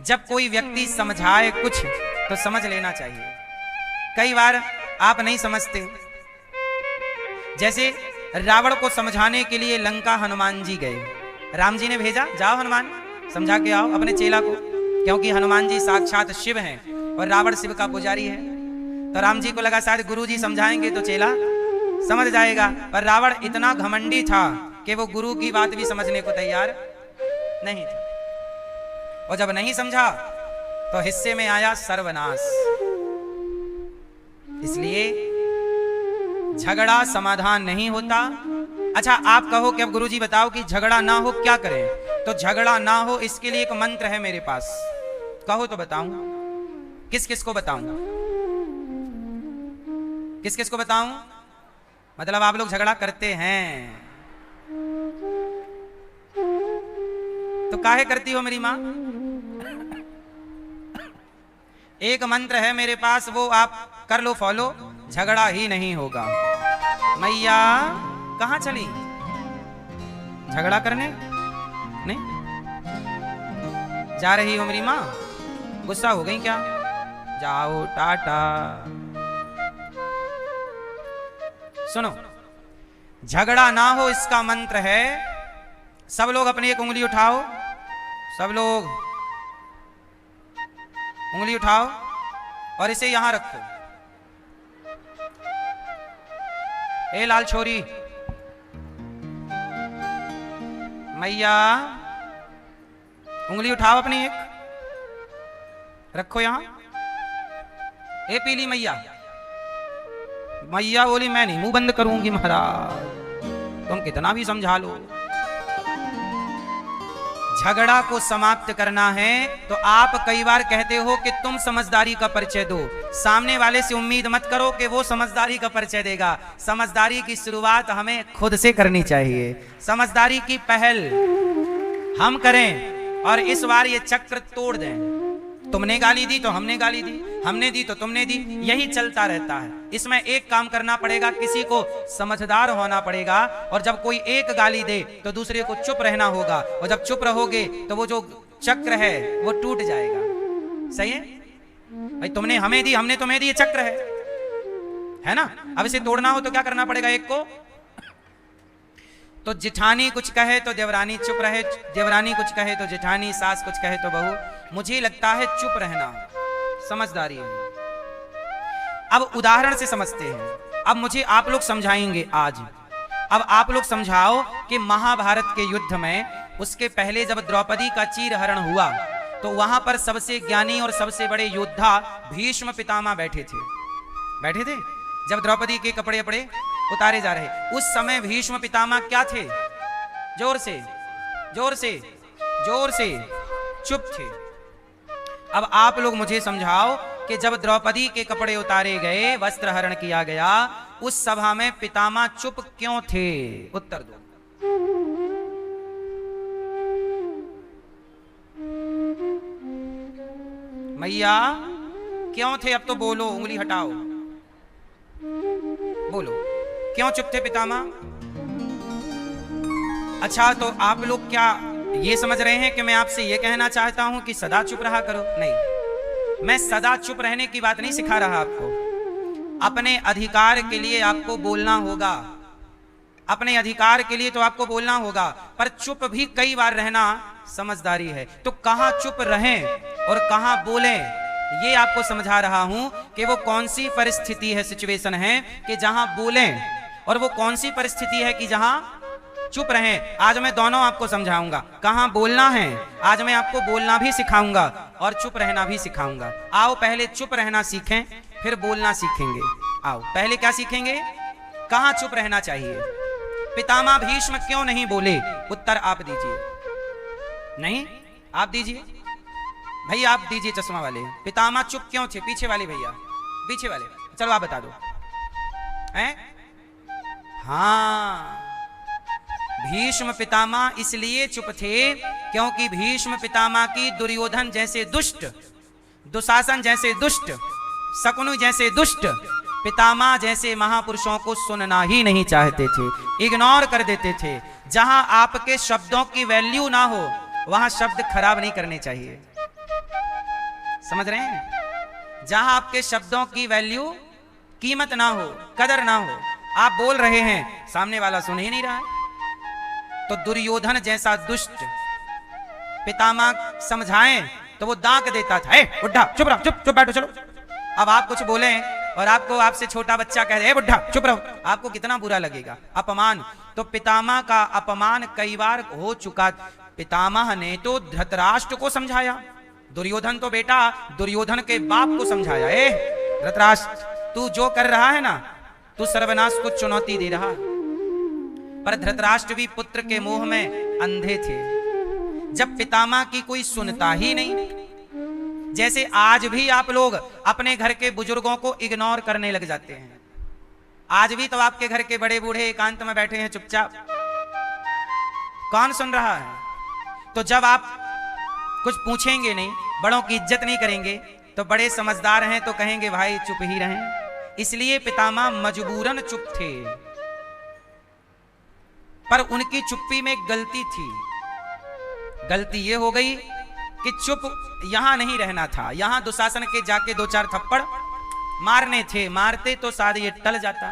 जब कोई व्यक्ति समझाए कुछ तो समझ लेना चाहिए। कई बार आप नहीं समझते, जैसे रावण को समझाने के लिए लंका हनुमान जी गए। राम जी ने भेजा, जाओ हनुमान समझा के आओ अपने चेला को, क्योंकि हनुमान जी साक्षात शिव हैं और रावण शिव का पुजारी है। तो राम जी को लगा शायद गुरु जी समझाएंगे तो चेला समझ जाएगा, पर रावण इतना घमंडी था कि वो गुरु की बात भी समझने को तैयार नहीं था। और जब नहीं समझा तो हिस्से में आया सर्वनाश। इसलिए झगड़ा समाधान नहीं होता। अच्छा, आप कहो कि अब गुरुजी बताओ कि झगड़ा ना हो क्या करें? तो झगड़ा ना हो इसके लिए एक मंत्र है मेरे पास, कहो तो बताऊं। किस किस को बताऊं? किस किस को बताऊं? मतलब आप लोग झगड़ा करते हैं तो काहे करती हो मेरी मां? एक मंत्र है मेरे पास, वो आप कर लो फॉलो, झगड़ा ही नहीं होगा। मैया कहां चली? झगड़ा करने नहीं जा रही हो मेरी मां? गुस्सा हो गई क्या? जाओ टाटा। सुनो, झगड़ा ना हो इसका मंत्र है, सब लोग अपनी एक उंगली उठाओ, सब लोग उंगली उठाओ और इसे यहां रखो। ए लाल छोरी, मैया उंगली उठाओ अपनी एक, रखो यहां। ए पीली मैया, मैया बोली मैं नहीं मुंह बंद करूंगी महाराज, तुम कितना भी समझा लो। झगड़ा को समाप्त करना है तो आप कई बार कहते हो कि तुम समझदारी का परिचय दो। सामने वाले से उम्मीद मत करो कि वो समझदारी का परिचय देगा। समझदारी की शुरुआत हमें खुद से करनी चाहिए। समझदारी की पहल हम करें और इस बार ये चक्र तोड़ दें। तुमने गाली दी तो हमने गाली दी, हमने दी तो तुमने दी, यही चलता रहता है। इसमें एक काम करना पड़ेगा, किसी को समझदार होना पड़ेगा, और जब कोई एक गाली दे तो दूसरे को चुप रहना होगा, और जब चुप रहोगे तो वो जो चक्र है वो टूट जाएगा। सही है भाई? तुमने हमें दी, हमने तुम्हें दी, ये चक्र है ना? अब इसे तोड़ना हो तो क्या करना पड़ेगा? एक को तो जेठानी कुछ कहे तो देवरानी चुप रहे, देवरानी कुछ कहे तो जेठानी, सास कुछ कहे तो बहू। मुझे लगता है चुप रहना समझदारी है। अब उदाहरण से समझते हैं। अब मुझे आप लोग समझाएंगे आज। अब आप लोग समझाओ कि महाभारत के युद्ध में उसके पहले जब द्रौपदी का चीरहरण हुआ तो वहां पर सबसे ज्ञानी और सबसे बड़े योद्धा भीष्म पितामह बैठे थे। जब द्रौपदी के कपड़े अपड़े उतारे जा रहे, उस समय भीष्म पितामह क्या थे? जोर से चुप थे। अब आप लोग मुझे समझाओ कि जब द्रौपदी के कपड़े उतारे गए, वस्त्र हरण किया गया, उस सभा में पितामह चुप क्यों थे? उत्तर दो। मैया क्यों थे? अब तो बोलो, उंगली हटाओ, बोलो क्यों चुप थे पितामह? अच्छा, तो आप लोग क्या ये समझ रहे हैं कि मैं आपसे ये कहना चाहता हूं कि सदा चुप रहा करो? नहीं, मैं सदा चुप रहने की बात नहीं सिखा रहा आपको। अपने अधिकार के लिए आपको बोलना होगा, अपने अधिकार के लिए तो आपको बोलना होगा, पर चुप भी कई बार रहना समझदारी है। तो कहां चुप रहें और कहां बोलें, ये आपको समझा रहा हूं कि वो कौन सी परिस्थिति है, सिचुएशन है कि जहां बोलें, और वो कौन सी परिस्थिति है कि जहां चुप रहें। आज मैं दोनों आपको समझाऊंगा। कहां बोलना है, आज मैं आपको बोलना भी सिखाऊंगा और चुप रहना भी सिखाऊंगा। आओ पहले चुप रहना सीखें, फिर बोलना सीखेंगे। आओ पहले क्या सीखेंगे? कहां चुप रहना चाहिए। पितामह भीष्म क्यों नहीं बोले? उत्तर आप दीजिए। नहीं, आप दीजिए भैया, आप दीजिए चश्मा वाले। पितामह चुप क्यों थे? पीछे वाले भैया, पीछे वाले, चलो आप बता दो। हैं? हाँ, भीष्म पितामह इसलिए चुप थे क्योंकि भीष्म पितामह की दुर्योधन जैसे दुष्ट, दुशासन जैसे दुष्ट, शकुनि जैसे दुष्ट पितामह जैसे महापुरुषों को सुनना ही नहीं चाहते थे, इग्नोर कर देते थे। जहां आपके शब्दों की वैल्यू ना हो, वहां शब्द खराब नहीं करने चाहिए। समझ रहे हैं? जहां आपके शब्दों की वैल्यू, कीमत ना हो, कदर ना हो, आप बोल रहे हैं, सामने वाला सुन ही नहीं रहा है, तो दुर्योधन जैसा दुष्ट पितामह समझाएं तो वो दांत देता था। बुढ़ा चुप रहो, चुप बैठो, चलो। अब आप कुछ बोले और आपको आपसे छोटा बच्चा कह दे बुढ़ा चुप रहो, आपको कितना बुरा लगेगा? अपमान। तो पितामह का अपमान कई बार हो चुका। पितामह ने तो धृतराष्ट्र को समझाया, दुर्योधन तो बेटा दुर्योधन के बाप को समझाया, धृतराष्ट्र तू जो कर रहा है ना, तू सर्वनाश को चुनौती दे रहा। पर धृतराष्ट्र भी पुत्र के मोह में अंधे थे। जब पितामह की कोई सुनता ही नहीं, जैसे आज भी आप लोग अपने घर के बुजुर्गों को इग्नोर करने लग जाते हैं। आज भी तो आपके घर के बड़े बूढ़े एकांत में बैठे हैं चुपचाप, कौन सुन रहा है? तो जब आप कुछ पूछेंगे नहीं, बड़ों की इज्जत नहीं करेंगे, तो बड़े समझदार हैं तो कहेंगे भाई चुप ही रहें। इसलिए पितामह मजबूरन चुप थे, पर उनकी चुप्पी में गलती थी। गलती ये हो गई कि चुप यहां नहीं रहना था, यहां दुशासन के जाके 2-4 थप्पड़ मारने थे, मारते तो शायद ये टल जाता।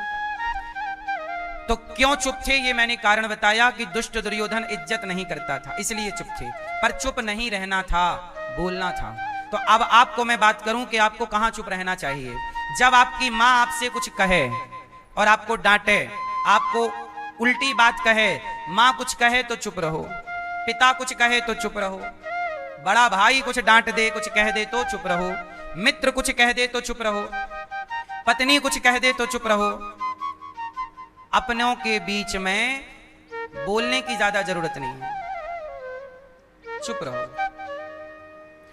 तो क्यों चुप थे ये मैंने कारण बताया कि दुष्ट दुर्योधन इज्जत नहीं करता था, इसलिए चुप थे। पर चुप नहीं रहना था, बोलना था। तो अब आपको मैं बात करूं कि आपको कहां चुप रहना चाहिए। जब आपकी मां आपसे कुछ कहे और आपको डांटे, आपको उल्टी बात कहे, मां कुछ कहे तो चुप रहो, पिता कुछ कहे तो चुप रहो, बड़ा भाई कुछ डांट दे, कुछ कह दे तो चुप रहो, मित्र कुछ कह दे तो चुप रहो, पत्नी कुछ कह दे तो चुप रहो। अपनों के बीच में बोलने की ज्यादा जरूरत नहीं है, चुप रहो।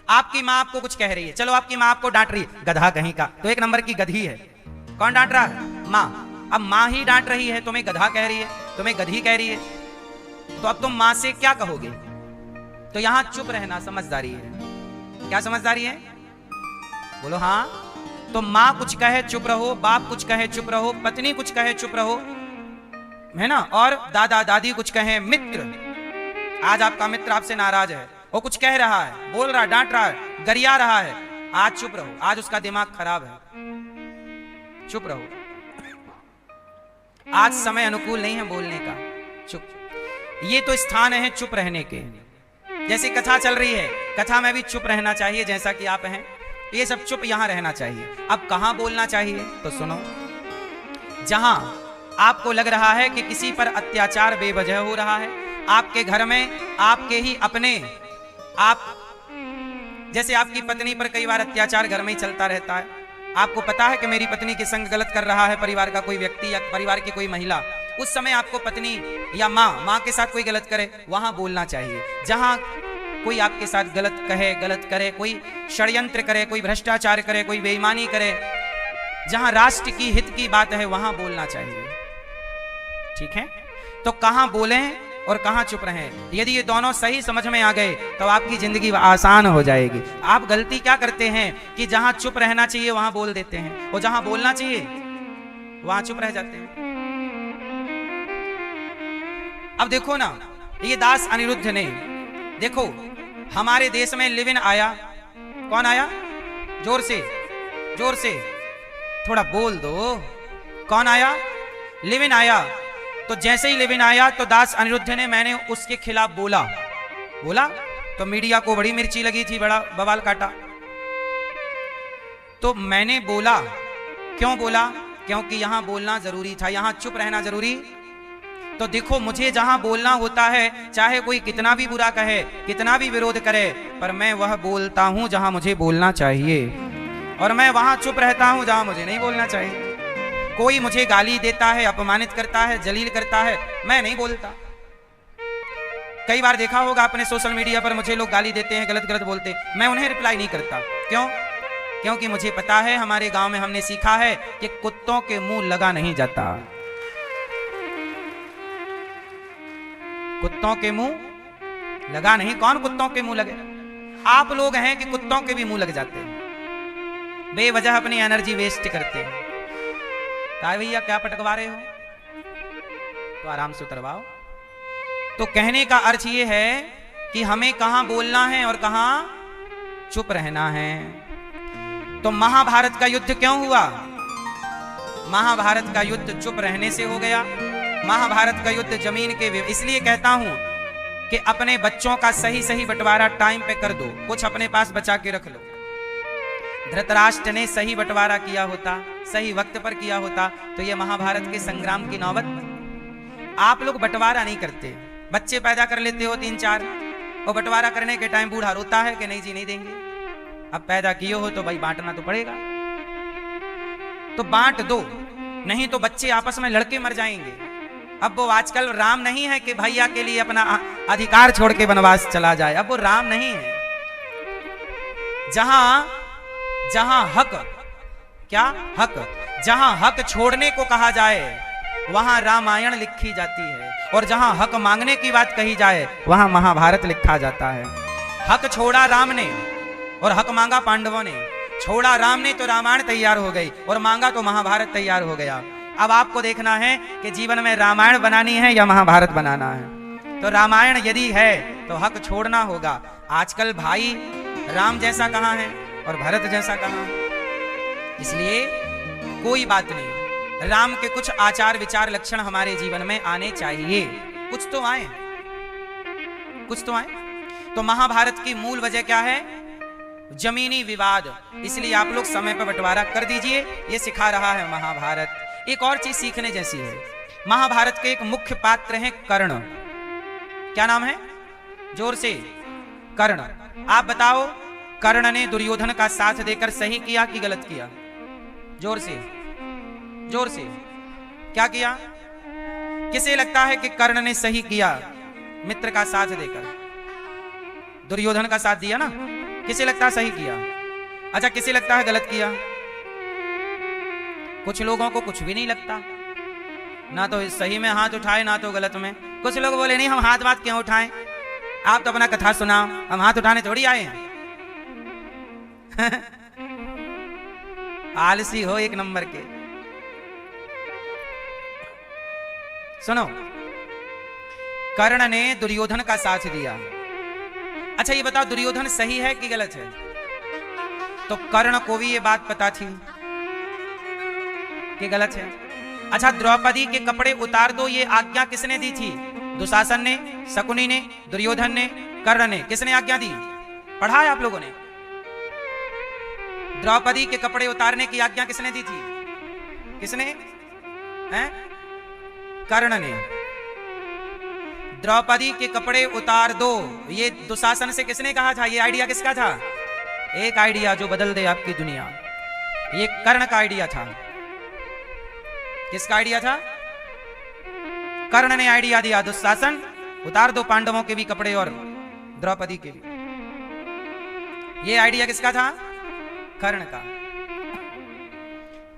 आपकी मां आपको कुछ कह रही है, चलो आपकी मां आपको डांट रही है, गधा कहीं का, तो 1 नंबर की गधी है। कौन डांट रहा है? मां। अब मां ही डांट रही है, तुम्हें गधा कह रही है, तुम्हें गधी कह रही है, तो अब तुम मां से क्या कहोगे? तो यहां चुप रहना समझदारी है। क्या समझदारी है? बोलो हाँ। तो मां कुछ कहे चुप रहो, बाप कुछ कहे चुप रहो, पत्नी कुछ कहे चुप रहो, है ना, और दादा दादी कुछ कहे, मित्र, आज आपका मित्र आपसे नाराज है, वो कुछ कह रहा है, बोल रहा है, डांट रहा है, गरिया रहा है, आज चुप रहो, आज उसका दिमाग खराब है, चुप रहो, आज समय अनुकूल नहीं है बोलने का, चुप। ये तो स्थान है चुप रहने के। जैसे कथा चल रही है, कथा में भी चुप रहना चाहिए, जैसा कि आप हैं, ये सब चुप यहां रहना चाहिए। अब कहां बोलना चाहिए तो सुनो। जहां आपको लग रहा है कि किसी पर अत्याचार बेवजह हो रहा है, आपके घर में आपके ही अपने, आप जैसे आपकी पत्नी पर कई बार अत्याचार घर में ही चलता रहता है, आपको पता है कि मेरी पत्नी के संग गलत कर रहा है परिवार का कोई व्यक्ति या परिवार की कोई महिला, उस समय आपको पत्नी या माँ के साथ कोई गलत करे, वहां बोलना चाहिए। जहां कोई आपके साथ गलत कहे, गलत करे, कोई षड्यंत्र करे, कोई भ्रष्टाचार करे, कोई बेईमानी करे, जहां राष्ट्र की हित की बात है वहां बोलना चाहिए। ठीक है, तो कहां बोलें और कहां चुप रहें, यदि ये दोनों सही समझ में आ गए तो आपकी जिंदगी आसान हो जाएगी। आप गलती क्या करते हैं कि जहां चुप रहना चाहिए वहां बोल देते हैं, और जहां बोलना चाहिए वहां चुप रह जाते हैं। अब देखो ना, ये दास अनिरुद्ध ने, देखो हमारे देश में लिव इन आया, कौन आया? जोर से, जोर से थोड़ा बोल दो, कौन आया? लिव इन आया। तो जैसे ही लिव इन आया तो दास अनिरुद्ध ने, मैंने उसके खिलाफ बोला तो मीडिया को बड़ी मिर्ची लगी थी, बड़ा बवाल काटा। तो मैंने बोला, क्यों बोला? क्योंकि यहां बोलना जरूरी था, यहां चुप रहना जरूरी। तो देखो, मुझे जहां बोलना होता है, चाहे कोई कितना भी बुरा कहे, कितना भी विरोध करे, पर मैं वह बोलता हूं जहां मुझे बोलना चाहिए, और मैं वहां चुप रहता हूं जहां मुझे नहीं बोलना चाहिए। कोई मुझे गाली देता है, अपमानित करता है, जलील करता है, मैं नहीं बोलता। कई बार देखा होगा आपने सोशल मीडिया पर, मुझे लोग गाली देते हैं, गलत गलत बोलते हैं, मैं उन्हें रिप्लाई नहीं करता। क्यों? क्योंकि मुझे पता है, हमारे गांव में हमने सीखा है कि कुत्तों के मुंह लगा नहीं जाता। कुत्तों के मुंह लगा नहीं, कौन कुत्तों के मुंह लगे? आप लोग हैं कि कुत्तों के भी मुंह लग जाते हैं, बेवजह अपनी एनर्जी वेस्ट करते हैं। काय भैया क्या पटकवा रहे हो? तो आराम से उतरवाओ। तो कहने का अर्थ ये है कि हमें कहां बोलना है और कहां चुप रहना है। तो महाभारत का युद्ध क्यों हुआ? महाभारत का युद्ध चुप रहने से हो गया। महाभारत का युद्ध जमीन के, इसलिए कहता हूं कि अपने बच्चों का सही सही बंटवारा टाइम पे कर दो, कुछ अपने पास बचा के रख लो। धृतराष्ट्र ने सही बंटवारा किया होता, सही वक्त पर किया होता, तो ये महाभारत के संग्राम की नौबत। आप लोग बंटवारा नहीं करते, बच्चे पैदा कर लेते हो 3-4, और बंटवारा करने के टाइम बूढ़ा रोता है कि नहीं जी नहीं देंगे। अब पैदा किए हो तो भाई बांटना तो पड़ेगा, तो बांट दो, नहीं तो बच्चे आपस में लड़के मर जाएंगे। अब वो आजकल राम नहीं है कि भैया के लिए अपना अधिकार छोड़ के वनवास चला जाए, अब वो राम नहीं है। जहां हक, क्या हक, जहां हक छोड़ने को कहा जाए वहां रामायण लिखी जाती है, और जहां हक मांगने की बात कही जाए वहां महाभारत लिखा जाता है। हक छोड़ा राम ने और हक मांगा पांडवों ने। छोड़ा राम ने तो रामायण तैयार हो गई, और मांगा तो महाभारत तैयार हो गया। अब आपको देखना है कि जीवन में रामायण बनानी है या महाभारत बनाना है। तो रामायण यदि है तो हक छोड़ना होगा। आजकल भाई राम जैसा कहां है और भरत जैसा कहां है। इसलिए कोई बात नहीं, राम के कुछ आचार विचार लक्षण हमारे जीवन में आने चाहिए, कुछ तो आए, कुछ तो आए। तो महाभारत की मूल वजह क्या है? जमीनी विवाद। इसलिए आप लोग समय पर बंटवारा कर दीजिए, ये सिखा रहा है महाभारत। एक और चीज सीखने जैसी है, महाभारत के एक मुख्य पात्र हैं कर्ण। क्या नाम है? जोर से, कर्ण। आप बताओ, कर्ण ने दुर्योधन का साथ देकर सही किया कि गलत किया? जोर से, जोर से, क्या किया? किसे लगता है कि कर्ण ने सही किया मित्र का साथ देकर? दुर्योधन का साथ दिया ना, किसे लगता है सही किया? अच्छा, किसे लगता है गलत किया? कुछ लोगों को कुछ भी नहीं लगता, ना तो सही में हाथ उठाए ना तो गलत में। कुछ लोग बोले नहीं हम हाथ बात क्यों उठाएं, आप तो अपना कथा सुनाओ, हम हाथ उठाने थोड़ी आए हैं। आलसी हो एक नंबर के। सुनो, कर्ण ने दुर्योधन का साथ दिया। अच्छा ये बताओ, दुर्योधन सही है कि गलत है? तो कर्ण को भी ये बात पता थी कि गलत है। अच्छा, द्रौपदी के कपड़े उतार दो, ये आज्ञा किसने दी थी? दुशासन ने, शकुनी ने, दुर्योधन ने, कर्ण ने। किसने आज्ञा दी? पढ़ा है आप लोगों ने? द्रौपदी के कपड़े उतारने की आज्ञा किसने दी थी? किसने? हैं? कर्ण ने। द्रौपदी के कपड़े उतार दो, ये दुशासन से किसने कहा था? ये आइडिया किसका था? एक आइडिया जो बदल दे आपकी दुनिया। ये कर्ण का आइडिया था। किसका आइडिया था? कर्ण ने आइडिया दिया, दुशासन उतार दो पांडवों के भी कपड़े और द्रौपदी के भी। ये आइडिया किसका था? कर्ण का।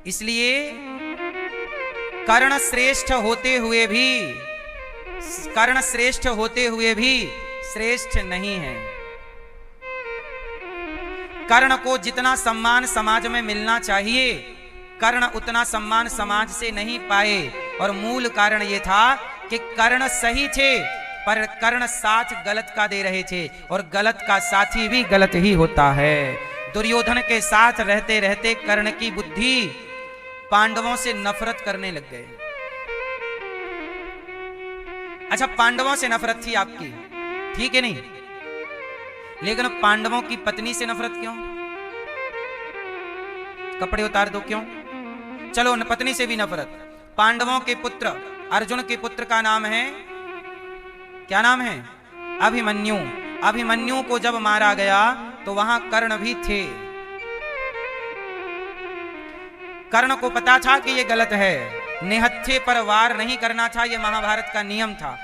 इसलिए कर्ण श्रेष्ठ होते हुए भी श्रेष्ठ नहीं है। कर्ण को जितना सम्मान समाज में मिलना चाहिए, कर्ण उतना सम्मान समाज से नहीं पाए। और मूल कारण यह था कि कर्ण सही थे, पर कर्ण साथ गलत का दे रहे थे, और गलत का साथी भी गलत ही होता है। दुर्योधन के साथ रहते रहते कर्ण की बुद्धि पांडवों से नफरत करने लग गए। अच्छा, पांडवों से नफरत थी आपकी, ठीक है नहीं, लेकिन पांडवों की पत्नी से नफरत क्यों? कपड़े उतार दो क्यों? चलो पत्नी से भी नफरत। पांडवों के पुत्र अर्जुन के पुत्र का नाम है, क्या नाम है? अभिमन्यु। अभिमन्यु को जब मारा गया तो वहां कर्ण भी थे। कर्ण को पता था कि यह गलत है, निहत्थे पर वार नहीं करना था, यह महाभारत का नियम था,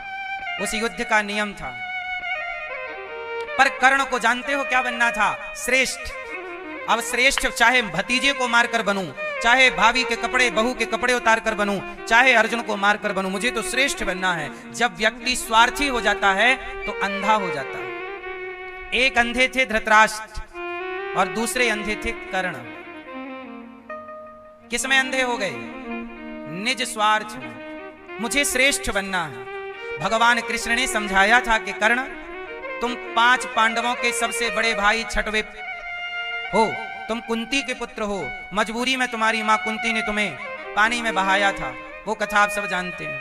उस युद्ध का नियम था। पर कर्ण को जानते हो क्या बनना था? श्रेष्ठ। अब श्रेष्ठ चाहे भतीजे को मारकर बनूं, चाहे भाभी के कपड़े, बहू के कपड़े उतार कर बनूं, चाहे अर्जुन को मारकर बनूं, मुझे तो श्रेष्ठ बनना है। जब व्यक्ति स्वार्थी हो जाता है तो अंधा हो जाता है। एक अंधे थे धृतराष्ट्र और दूसरे अंधे थे कर्ण। किसमें अंधे हो गए? निज स्वार्थ में। मुझे श्रेष्ठ बनना है। भगवान कृष्ण ने समझाया था कि कर्ण, तुम 5 पांडवों के सबसे बड़े भाई छठवे हो, तुम कुंती के पुत्र हो। मजबूरी में तुम्हारी मां कुंती ने तुम्हें पानी में बहाया था, वो कथा आप सब जानते हैं।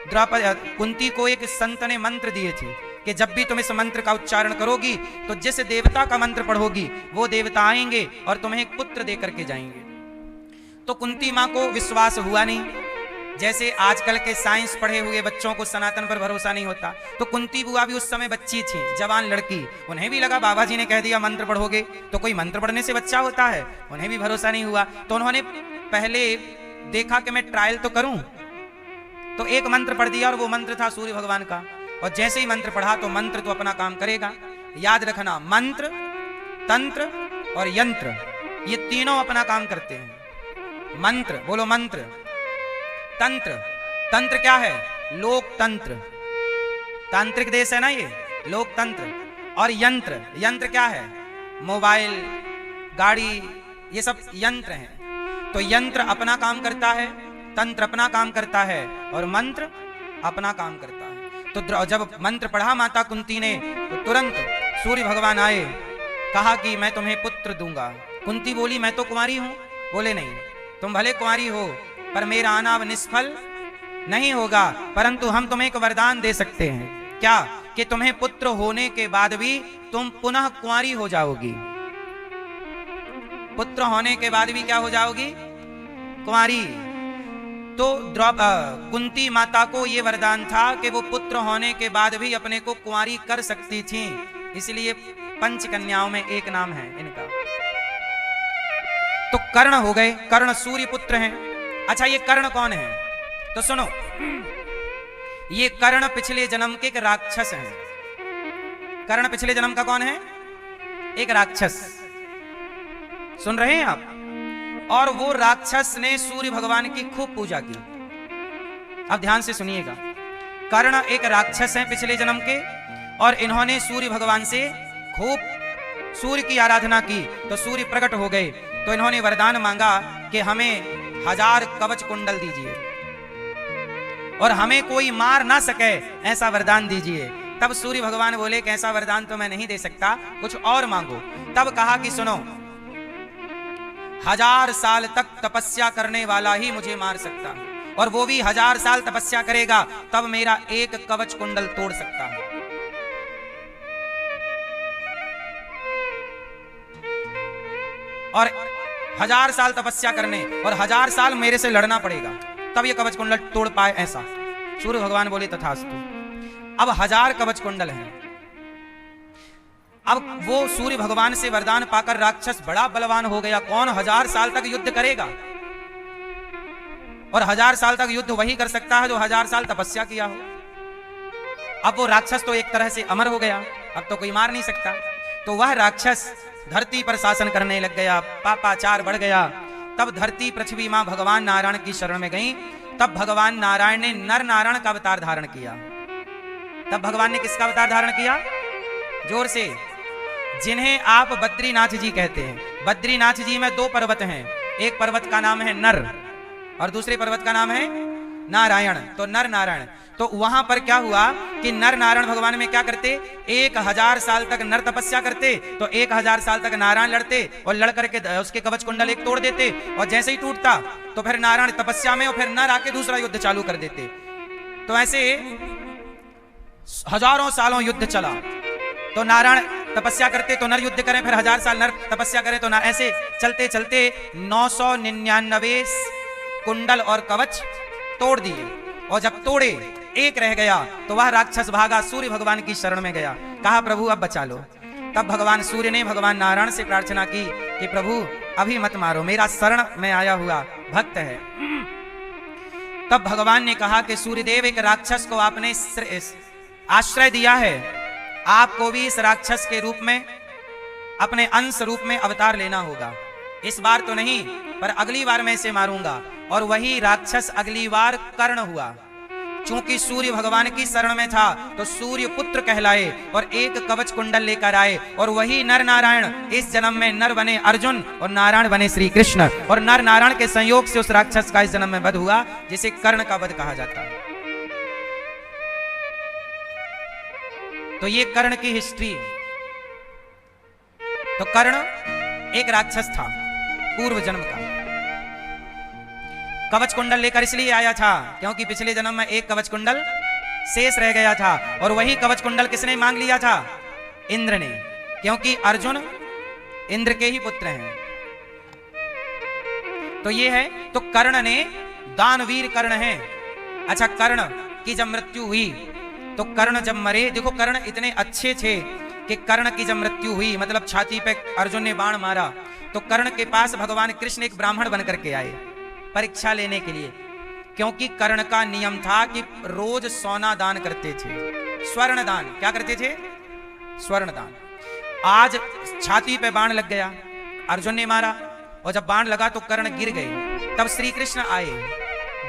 द्रौपदी कुंती को एक संत ने मंत्र दिए थे कि जब भी तुम इस मंत्र का उच्चारण करोगी तो जिस देवता का मंत्र पढ़ोगी वो देवता आएंगे और तुम्हें एक पुत्र दे करके जाएंगे। तो कुंती मां को विश्वास हुआ नहीं। जैसे आजकल के साइंस पढ़े हुए बच्चों को सनातन पर भरोसा नहीं होता, तो कुंती बुआ भी उस समय बच्ची थी, जवान लड़की। उन्हें भी लगा बाबा जी ने कह दिया मंत्र पढ़ोगे तो कोई मंत्र पढ़ने से बच्चा होता है, उन्हें भी भरोसा नहीं हुआ। तो उन्होंने पहले देखा कि मैं ट्रायल तो करूं, तो एक मंत्र पढ़ दिया और वो मंत्र था सूर्य भगवान का। और जैसे ही मंत्र पढ़ा तो मंत्र तो अपना काम करेगा। याद रखना, मंत्र, तंत्र और यंत्र, ये तीनों अपना काम करते हैं। मंत्र, बोलो मंत्र। तंत्र, तंत्र क्या है? लोकतंत्र, तांत्रिक देश है ना ये, लोकतंत्र। और यंत्र, यंत्र क्या है? मोबाइल, गाड़ी, ये सब यंत्र हैं। तो यंत्र अपना काम करता है, तंत्र अपना काम करता है और मंत्र अपना काम करता है। तो जब मंत्र पढ़ा माता कुंती ने तो तुरंत सूर्य भगवान आए, कहा कि मैं तुम्हें पुत्र दूंगा। कुंती बोली मैं तो कुंवारी हूं। बोले नहीं, तुम भले कुंवारी हो पर मेरा आना अब निष्फल नहीं होगा, परंतु हम तुम्हें एक वरदान दे सकते हैं। क्या? कि तुम्हें पुत्र होने के बाद भी तुम पुनः कुंवारी हो जाओगी। पुत्र होने के बाद भी क्या हो जाओगी? कुंवारी। तो कुंती माता को यह वरदान था कि वो पुत्र होने के बाद भी अपने को कुंवारी कर सकती थी। इसलिए 5 कन्याओं में एक नाम है इनका। तो कर्ण हो गए, कर्ण सूर्य पुत्र हैं। अच्छा, ये कर्ण कौन है? तो सुनो, ये कर्ण पिछले जन्म के एक राक्षस हैं। कर्ण पिछले जन्म का कौन है? एक राक्षस। सुन रहे हैं आप? और वो राक्षस ने सूर्य भगवान की खूब पूजा की। अब ध्यान से सुनिएगा, कर्ण एक राक्षस हैं पिछले जन्म के, और इन्होंने सूर्य भगवान से खूब सूर्य की आराधना की। तो सूर्य प्रकट हो गए, तो इन्होंने वरदान मांगा कि हमें 1000 कवच कुंडल दीजिए और हमें कोई मार ना सके, ऐसा वरदान दीजिए। तब सूर्य भगवान बोले कि ऐसा वरदान तो मैं नहीं दे सकता, कुछ और मांगो। तब कहा कि सुनो, 1000 साल तक तपस्या करने वाला ही मुझे मार सकता है, और वो भी 1000 साल तपस्या करेगा तब मेरा एक कवच कुंडल तोड़ सकता है। और 1000 साल तपस्या करने और 1000 साल मेरे से लड़ना पड़ेगा तब ये कवच कुंडल तोड़ पाए, ऐसा सूर्य भगवान बोले तथास्तु। अब 1000 कवच कुंडल हैं। अब वो सूर्य भगवान से वरदान पाकर राक्षस बड़ा बलवान हो गया। कौन 1000 साल तक युद्ध करेगा? और 1000 साल तक युद्ध वही कर सकता है जो 1000 साल तपस्या किया हो। अब वो राक्षस तो एक तरह से अमर हो गया, अब तो कोई मार नहीं सकता। तो वह राक्षस धरती पर शासन करने लग गया, पापाचार बढ़ गया। तब धरती पृथ्वी मां भगवान नारायण की शरण में गई। तब भगवान नारायण ने नर नारायण का अवतार धारण किया। तब भगवान ने किसका अवतार धारण किया? जोर से। जिन्हें आप बद्रीनाथ जी कहते हैं। बद्रीनाथ जी में 2 पर्वत हैं, एक पर्वत का नाम है नर और दूसरे पर्वत का नाम है नारायण। तो नर नारायण, तो वहां पर क्या हुआ कि नर नारायण भगवान में क्या करते? 1000 साल तक नर तपस्या करते, तो 1000 साल तक नारायण लड़ते और लड़ करके उसके कवच कुंडल एक तोड़ देते, और जैसे ही टूटता तो फिर नारायण तपस्या में और फिर नर आके दूसरा युद्ध चालू कर देते। तो ऐसे हजारों सालों युद्ध चला। तो नारायण तपस्या करते तो नर युद्ध करें, फिर 1000 साल नर तपस्या करें तो ऐसे चलते चलते 999 कुंडल और कवच तोड़ दिए। और जब तोड़े एक रह गया तो वह राक्षस भागा, सूर्य भगवान की शरण में गया, कहा प्रभु अब बचा लो। तब भगवान सूर्य ने भगवान नारायण से प्रार्थना की कि प्रभु अभी मत मारो, मेरा शरण में आया हुआ भक्त है। तब भगवान ने कहा कि सूर्यदेव, एक राक्षस को आपने आश्रय दिया है, आपको भी इस राक्षस के रूप में अपने अंश रूप में अवतार लेना होगा। इस बार तो नहीं, पर अगली बार मैं इसे मारूंगा। और वही राक्षस अगली बार कर्ण हुआ। चूंकि सूर्य भगवान की शरण में था तो सूर्य पुत्र कहलाए और एक कवच कुंडल लेकर आए। और वही नर नारायण इस जन्म में नर बने अर्जुन और नारायण बने श्री कृष्ण। और नर नारायण के संयोग से उस राक्षस का इस जन्म में वध हुआ, जिसे कर्ण का वध कहा जाता है। तो ये कर्ण की हिस्ट्री। तो कर्ण एक राक्षस था पूर्व जन्म का। कवच कुंडल लेकर इसलिए आया था क्योंकि पिछले जन्म में एक कवच कुंडल शेष रह गया था, और वही कवच कुंडल किसने मांग लिया था? इंद्र ने, क्योंकि अर्जुन इंद्र के ही पुत्र हैं। तो ये है, तो कर्ण ने, दानवीर कर्ण है। अच्छा, कर्ण की जब मृत्यु हुई तो कर्ण जब मरे, देखो कर्ण इतने अच्छे थे कि कर्ण की जब मृत्यु हुई, मतलब छाती पे अर्जुन ने बाण मारा, तो कर्ण के पास भगवान कृष्ण एक ब्राह्मण बनकर के आए परीक्षा लेने के लिए। क्योंकि कर्ण का नियम था कि रोज सोना दान करते थे, स्वर्ण दान। क्या करते थे? स्वर्ण दान। आज छाती पे बाण लग गया, अर्जुन ने मारा, और जब बाण लगा तो कर्ण गिर गए। तब श्री कृष्ण आए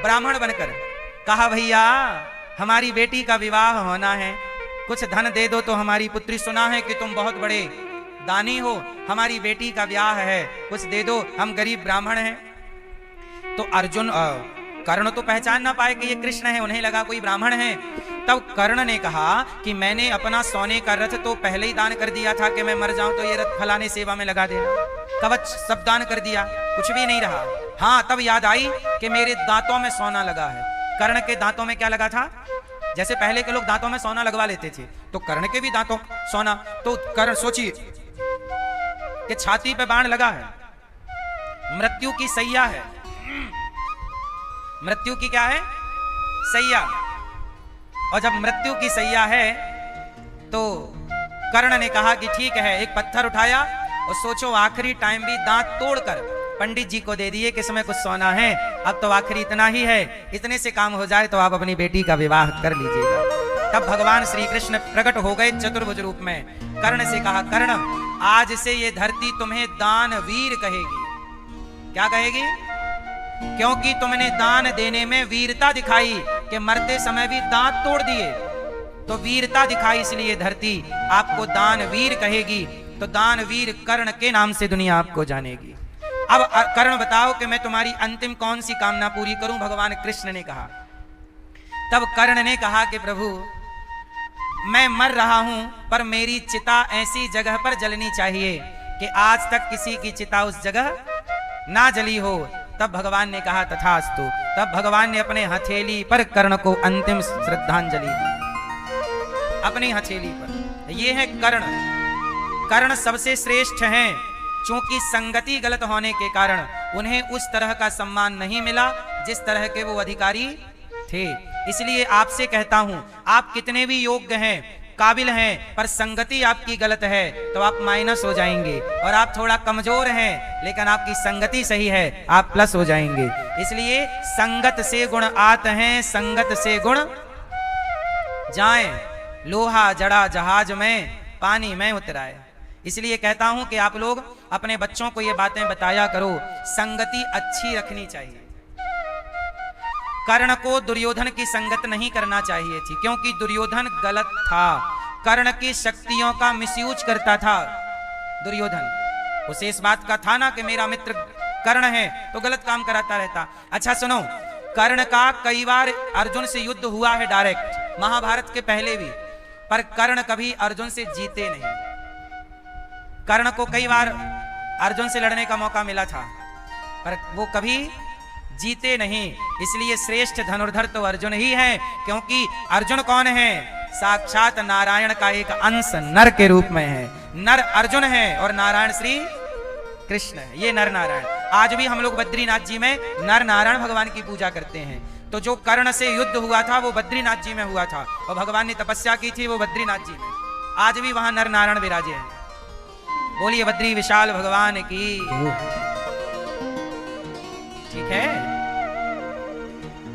ब्राह्मण बनकर, कहा भैया हमारी बेटी का विवाह होना है, कुछ धन दे दो तो हमारी पुत्री, सुना है कि तुम बहुत बड़े दानी हो, हमारी बेटी का ब्याह है, कुछ दे दो, हम गरीब ब्राह्मण हैं। तो अर्जुन कर्ण तो पहचान ना पाए कि ये कृष्ण है, उन्हें लगा कोई ब्राह्मण है। तब कर्ण ने कहा कि मैंने अपना सोने का रथ तो पहले ही दान कर दिया था कि मैं मर जाऊं तो ये रथ फलाने सेवा में लगा देना, कवच सब दान कर दिया, कुछ भी नहीं रहा। हाँ, तब याद आई कि मेरे दांतों में सोना लगा है। कर्ण के दांतों में क्या लगा था? जैसे पहले के लोग दांतों में सोना लगवा लेते थे, तो कर्ण के भी दांतों सोना। तो कर्ण सोचिए कि छाती पे बाण लगा है, मृत्यु की सैया है, मृत्यु की क्या है? सैया। और जब मृत्यु की सैया है तो कर्ण ने कहा कि ठीक है, एक पत्थर उठाया और सोचो आखिरी टाइम भी दांत तोड़कर पंडित जी को दे दिए कि इसमें कुछ सोना है, अब तो आखिरी इतना ही है, इतने से काम हो जाए तो आप अपनी बेटी का विवाह कर लीजिएगा। तब भगवान श्री कृष्ण प्रकट हो गए चतुर्भुज रूप में। कर्ण से कहा, कर्ण आज से ये धरती तुम्हें दानवीर कहेगी। क्या कहेगी? क्योंकि तुमने दान देने में वीरता दिखाई कि मरते समय भी दांत तोड़ दिए, तो वीरता दिखाई, इसलिए धरती आपको दानवीर कहेगी। तो दानवीर कर्ण के नाम से दुनिया आपको जानेगी। अब कर्ण बताओ कि मैं तुम्हारी अंतिम कौन सी कामना पूरी करूं? भगवान कृष्ण ने कहा। तब कर्ण ने कहा कि प्रभु मैं मर रहा हूं, पर मेरी चिता ऐसी जगह पर जलनी चाहिए कि आज तक किसी की चिता उस जगह ना जली हो। तब भगवान ने कहा तथास्तु। तब भगवान ने अपने हथेली पर कर्ण को अंतिम श्रद्धांजलि दी, अपनी हथेली पर। ये है कर्ण। कर्ण सबसे श्रेष्ठ हैं, चूंकि संगति गलत होने के कारण उन्हें उस तरह का सम्मान नहीं मिला जिस तरह के वो अधिकारी थे। इसलिए आपसे कहता हूं, आप कितने भी योग्य हैं, काबिल हैं, पर संगति आपकी गलत है तो आप माइनस हो जाएंगे, और आप थोड़ा कमजोर हैं लेकिन आपकी संगति सही है, आप प्लस हो जाएंगे। इसलिए संगत से गुण आत हैं, संगत से गुण जाएं। लोहा जड़ा जहाज में, पानी में उतराए। इसलिए कहता हूं कि आप लोग अपने बच्चों को ये बातें बताया करो, संगति अच्छी रखनी चाहिए। कर्ण को दुर्योधन की संगत नहीं करना चाहिए थी, क्योंकि दुर्योधन गलत था, कर्ण की शक्तियों का मिसयूज करता था। दुर्योधन उसे इस बात का था ना कि मेरा मित्र कर्ण है, तो गलत काम कराता रहता। अच्छा सुनो, कर्ण का कई बार अर्जुन से युद्ध हुआ है डायरेक्ट, महाभारत के पहले भी, पर कर्ण कभी अर्जुन से जीते नहीं। कर्ण को कई बार अर्जुन से लड़ने का मौका मिला था, पर वो कभी जीते नहीं। इसलिए श्रेष्ठ धनुर्धर तो अर्जुन ही है, क्योंकि अर्जुन कौन है? साक्षात नारायण का एक अंश नर के रूप में है। नर अर्जुन है और नारायण श्री कृष्ण है। ये नर नारायण, आज भी हम लोग बद्रीनाथ जी में नर नारायण भगवान की पूजा करते हैं। तो जो कर्ण से युद्ध हुआ था वो बद्रीनाथ जी में हुआ था, और भगवान ने तपस्या की थी वो बद्रीनाथ जी में। आज भी वहां नर नारायण विराजे हैं। बोलिए बद्री विशाल भगवान की। ठीक है,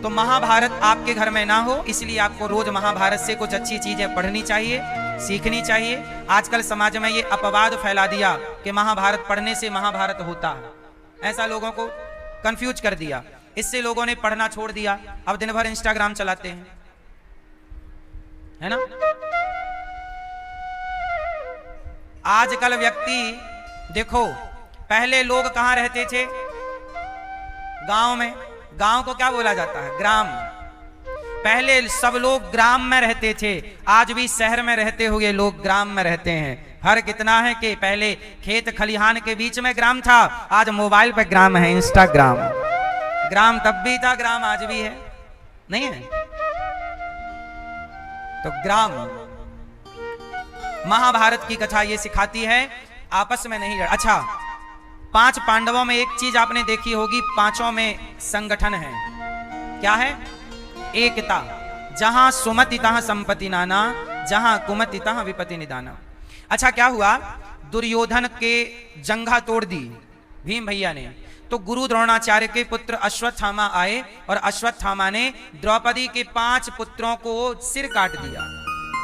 तो महाभारत आपके घर में ना हो, इसलिए आपको रोज महाभारत से कुछ अच्छी चीजें पढ़नी चाहिए, सीखनी चाहिए। आजकल समाज में ये अपवाद फैला दिया कि महाभारत पढ़ने से महाभारत होता है, ऐसा लोगों को कंफ्यूज कर दिया। इससे लोगों ने पढ़ना छोड़ दिया, अब दिन भर इंस्टाग्राम चलाते हैं, है ना। आजकल व्यक्ति देखो, पहले लोग कहां रहते थे? गांव में। गांव को क्या बोला जाता है? ग्राम। पहले सब लोग ग्राम में रहते थे, आज भी शहर में रहते हुए लोग ग्राम में रहते हैं। फर्क इतना है कि पहले खेत खलिहान के बीच में ग्राम था, आज मोबाइल पे ग्राम है, इंस्टाग्राम। ग्राम तब भी था, ग्राम आज भी है, नहीं है? तो ग्राम, महाभारत की कथा ये सिखाती है आपस में नहीं लड़। अच्छा, 5 पांडवों में एक चीज आपने देखी होगी, पांचों में संगठन है। क्या है? एकता। जहां सुमति तहां संपत्ति नाना, जहां कुमति तहां विपत्ति निदाना। अच्छा, क्या हुआ? दुर्योधन के जंघा तोड़ दी भीम भैया ने, तो गुरु द्रोणाचार्य के पुत्र अश्वत्थामा आए, और अश्वत्थामा ने द्रौपदी के 5 पुत्रों को सिर काट दिया।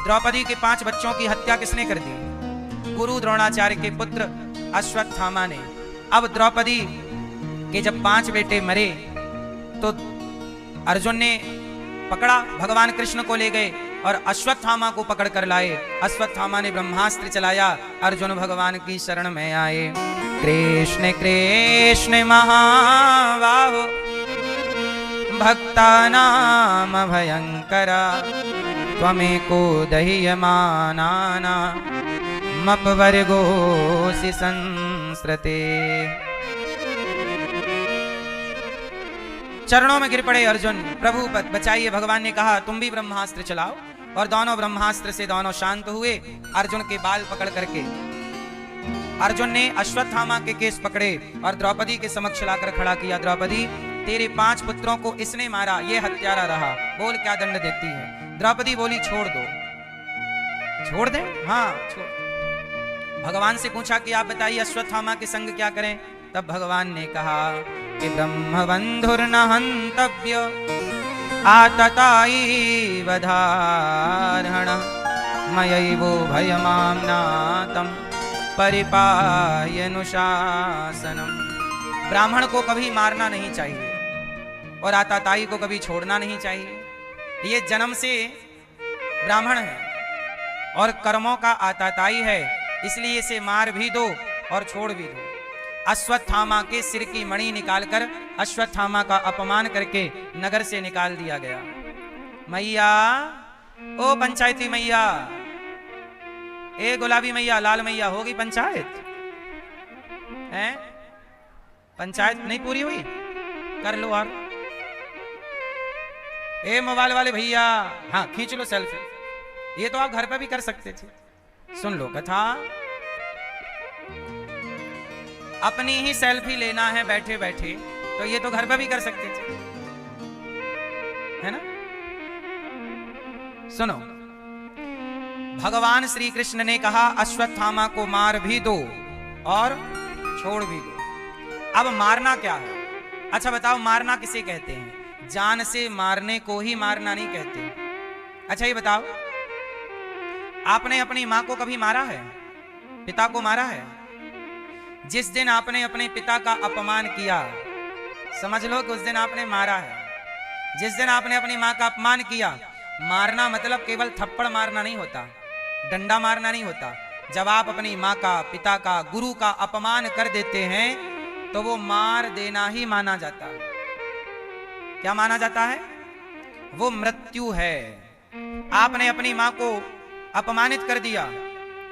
द्रौपदी के 5 बच्चों की हत्या किसने कर दी? गुरु द्रोणाचार्य के पुत्र अश्वत्थामा ने। अब द्रौपदी के जब 5 बेटे मरे, तो अर्जुन ने पकड़ा, भगवान कृष्ण को ले गए और अश्वत्थामा को पकड़ कर लाए। अश्वत्थामा ने ब्रह्मास्त्र चलाया, अर्जुन भगवान की शरण में आए। कृष्ण कृष्ण महाबाहो भक्तानाम भयंकरा, त्वमेको दह्यमानाना मपवर्गोऽसि संस्रते। चरणों में गिर पड़े अर्जुन, प्रभु बचाइए। भगवान ने कहा तुम भी ब्रह्मास्त्र चलाओ, और दोनों ब्रह्मास्त्र से दोनों शांत हुए। अर्जुन के बाल पकड़ करके अर्जुन ने अश्वत्थामा के केस पकड़े और द्रौपदी के समक्ष लाकर खड़ा किया। द्रौपदी, तेरे 5 पुत्रों को इसने मारा, ये हत्यारा रहा, बोल क्या दंड देती है? द्रौपदी बोली छोड़ दो। छोड़ दे? हाँ छोड़। भगवान से पूछा कि आप बताइए अश्वत्थामा के संग क्या करें? तब भगवान ने कहा कि ब्रह्मबंधुर्न हन्तव्य आतताई वधारण, मयैवो भयमाम्नातं परिपायनुशासनम। ब्राह्मण को कभी मारना नहीं चाहिए और आताताई को कभी छोड़ना नहीं चाहिए। ये जन्म से ब्राह्मण है और कर्मों का आताताई है, इसलिए इसे मार भी दो और छोड़ भी दो। अश्वत्थामा के सिर की मणि निकालकर अश्वत्थामा का अपमान करके नगर से निकाल दिया गया। मैया, ओ पंचायती मैया, ए गुलाबी मैया, लाल मैया, होगी पंचायत? हैं? पंचायत नहीं पूरी हुई? कर लो। और ए मोबाइल वाले भैया, हाँ खींच लो सेल्फी। ये तो आप घर पे भी कर सकते थे। सुन लो कथा, अपनी ही सेल्फी लेना है बैठे बैठे, तो ये तो घर पे भी कर सकते थे, है ना। सुनो, भगवान श्री कृष्ण ने कहा अश्वत्थामा को मार भी दो और छोड़ भी दो। अब मारना क्या है? अच्छा बताओ, मारना किसे कहते हैं? जान से मारने को ही मारना नहीं कहते। अच्छा ये बताओ, आपने अपनी मां को कभी मारा है? पिता को मारा है? जिस दिन आपने अपने पिता का अपमान किया, समझ लो कि उस दिन आपने मारा है। जिस दिन आपने अपनी मां का अपमान किया, मारना मतलब केवल थप्पड़ मारना नहीं होता, डंडा मारना नहीं होता। जब आप अपनी मां का, पिता का, गुरु का अपमान कर देते हैं तो वो मार देना ही माना जाता है। क्या माना जाता है? वो मृत्यु है। आपने अपनी मां को अपमानित कर दिया,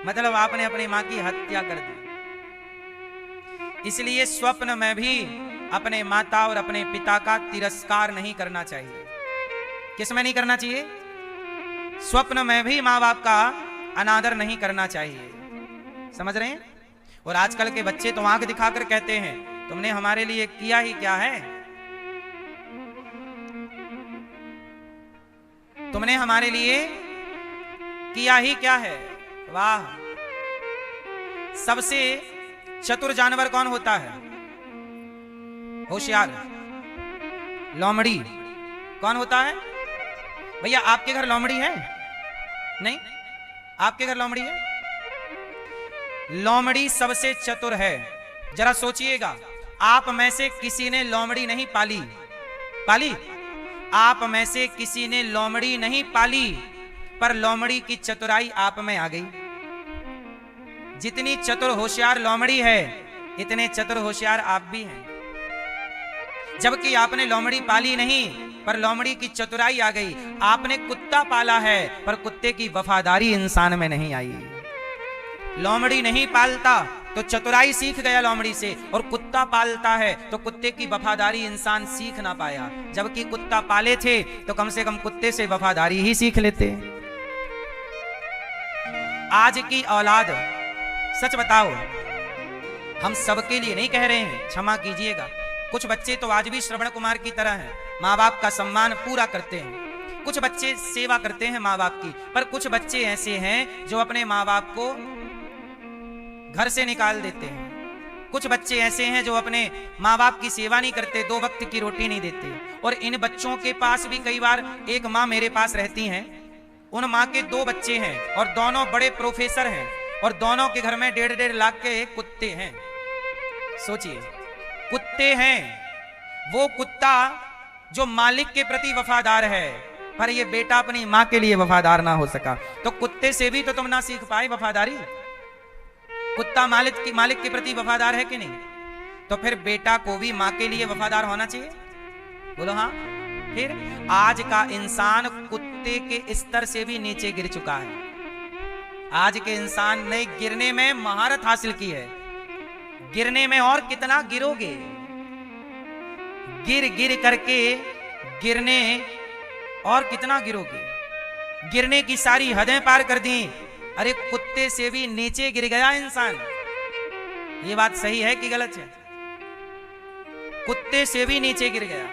मतलब आपने अपनी मां की हत्या कर दी। इसलिए स्वप्न में भी अपने माता और अपने पिता का तिरस्कार नहीं करना चाहिए। किस में नहीं करना चाहिए? स्वप्न में भी मां बाप का अनादर नहीं करना चाहिए। समझ रहे हैं? और आजकल के बच्चे तो आंख दिखाकर कहते हैं तुमने हमारे लिए किया ही क्या है, तुमने हमारे लिए किया ही क्या है। वाह! सबसे चतुर जानवर कौन होता है? होशियार, लोमड़ी। कौन होता है? भैया आपके घर लोमड़ी है? नहीं, आपके घर लोमड़ी है? लोमड़ी सबसे चतुर है। जरा सोचिएगा, आप में से किसी ने लोमड़ी नहीं पाली? पाली? आप में से किसी ने लोमड़ी नहीं पाली, पर लोमड़ी की चतुराई आप में आ गई। जितनी चतुर होशियार लोमड़ी है, इतने चतुर होशियार आप भी हैं। जबकि आपने लोमड़ी पाली नहीं, पर लोमड़ी की चतुराई आ गई। आपने कुत्ता पाला है, पर कुत्ते की वफादारी इंसान में नहीं आई। लोमड़ी नहीं पालता तो चतुराई सीख गया लोमड़ी से, और कुत्ता पालता है तो कुत्ते की वफादारी इंसान सीख ना पाया। जबकि कुत्ता पाले थे तो कम से कम कुत्ते से वफादारी ही सीख लेते। आज की औलाद, सच बताओ, हम सबके लिए नहीं कह रहे हैं, क्षमा कीजिएगा, कुछ बच्चे तो आज भी श्रवण कुमार की तरह हैं, माँ बाप का सम्मान पूरा करते हैं। कुछ बच्चे सेवा करते हैं माँ बाप की, पर कुछ बच्चे ऐसे हैं जो अपने माँ बाप को घर से निकाल देते हैं। कुछ बच्चे ऐसे हैं जो अपने माँ बाप की सेवा नहीं करते, 2 वक्त की रोटी नहीं देते। और इन बच्चों के पास भी कई बार, एक माँ मेरे पास रहती हैं, उन माँ के 2 बच्चे हैं और दोनों बड़े प्रोफेसर हैं, और दोनों के घर में 1.5 लाख के कुत्ते हैं। सोचिए, कुत्ते हैं। वो कुत्ता जो मालिक के प्रति वफादार है, पर ये बेटा अपनी माँ के लिए वफादार ना हो सका। तो कुत्ते से भी तो तुम ना सीख पाए वफादारी। कुत्ता मालिक के प्रति वफादार है कि नहीं? तो फिर बेटा को भी माँ के लिए वफादार होना चाहिए। बोलो हाँ। फिर आज का इंसान कुत्ते के स्तर से भी नीचे गिर चुका है। आज के इंसान ने गिरने में महारत हासिल की है। गिरने में और कितना गिरोगे? गिर गिर करके गिरने और कितना गिरोगे? गिरने की सारी हदें पार कर दी। अरे कुत्ते से भी नीचे गिर गया इंसान। ये बात सही है कि गलत है? कुत्ते से भी नीचे गिर गया।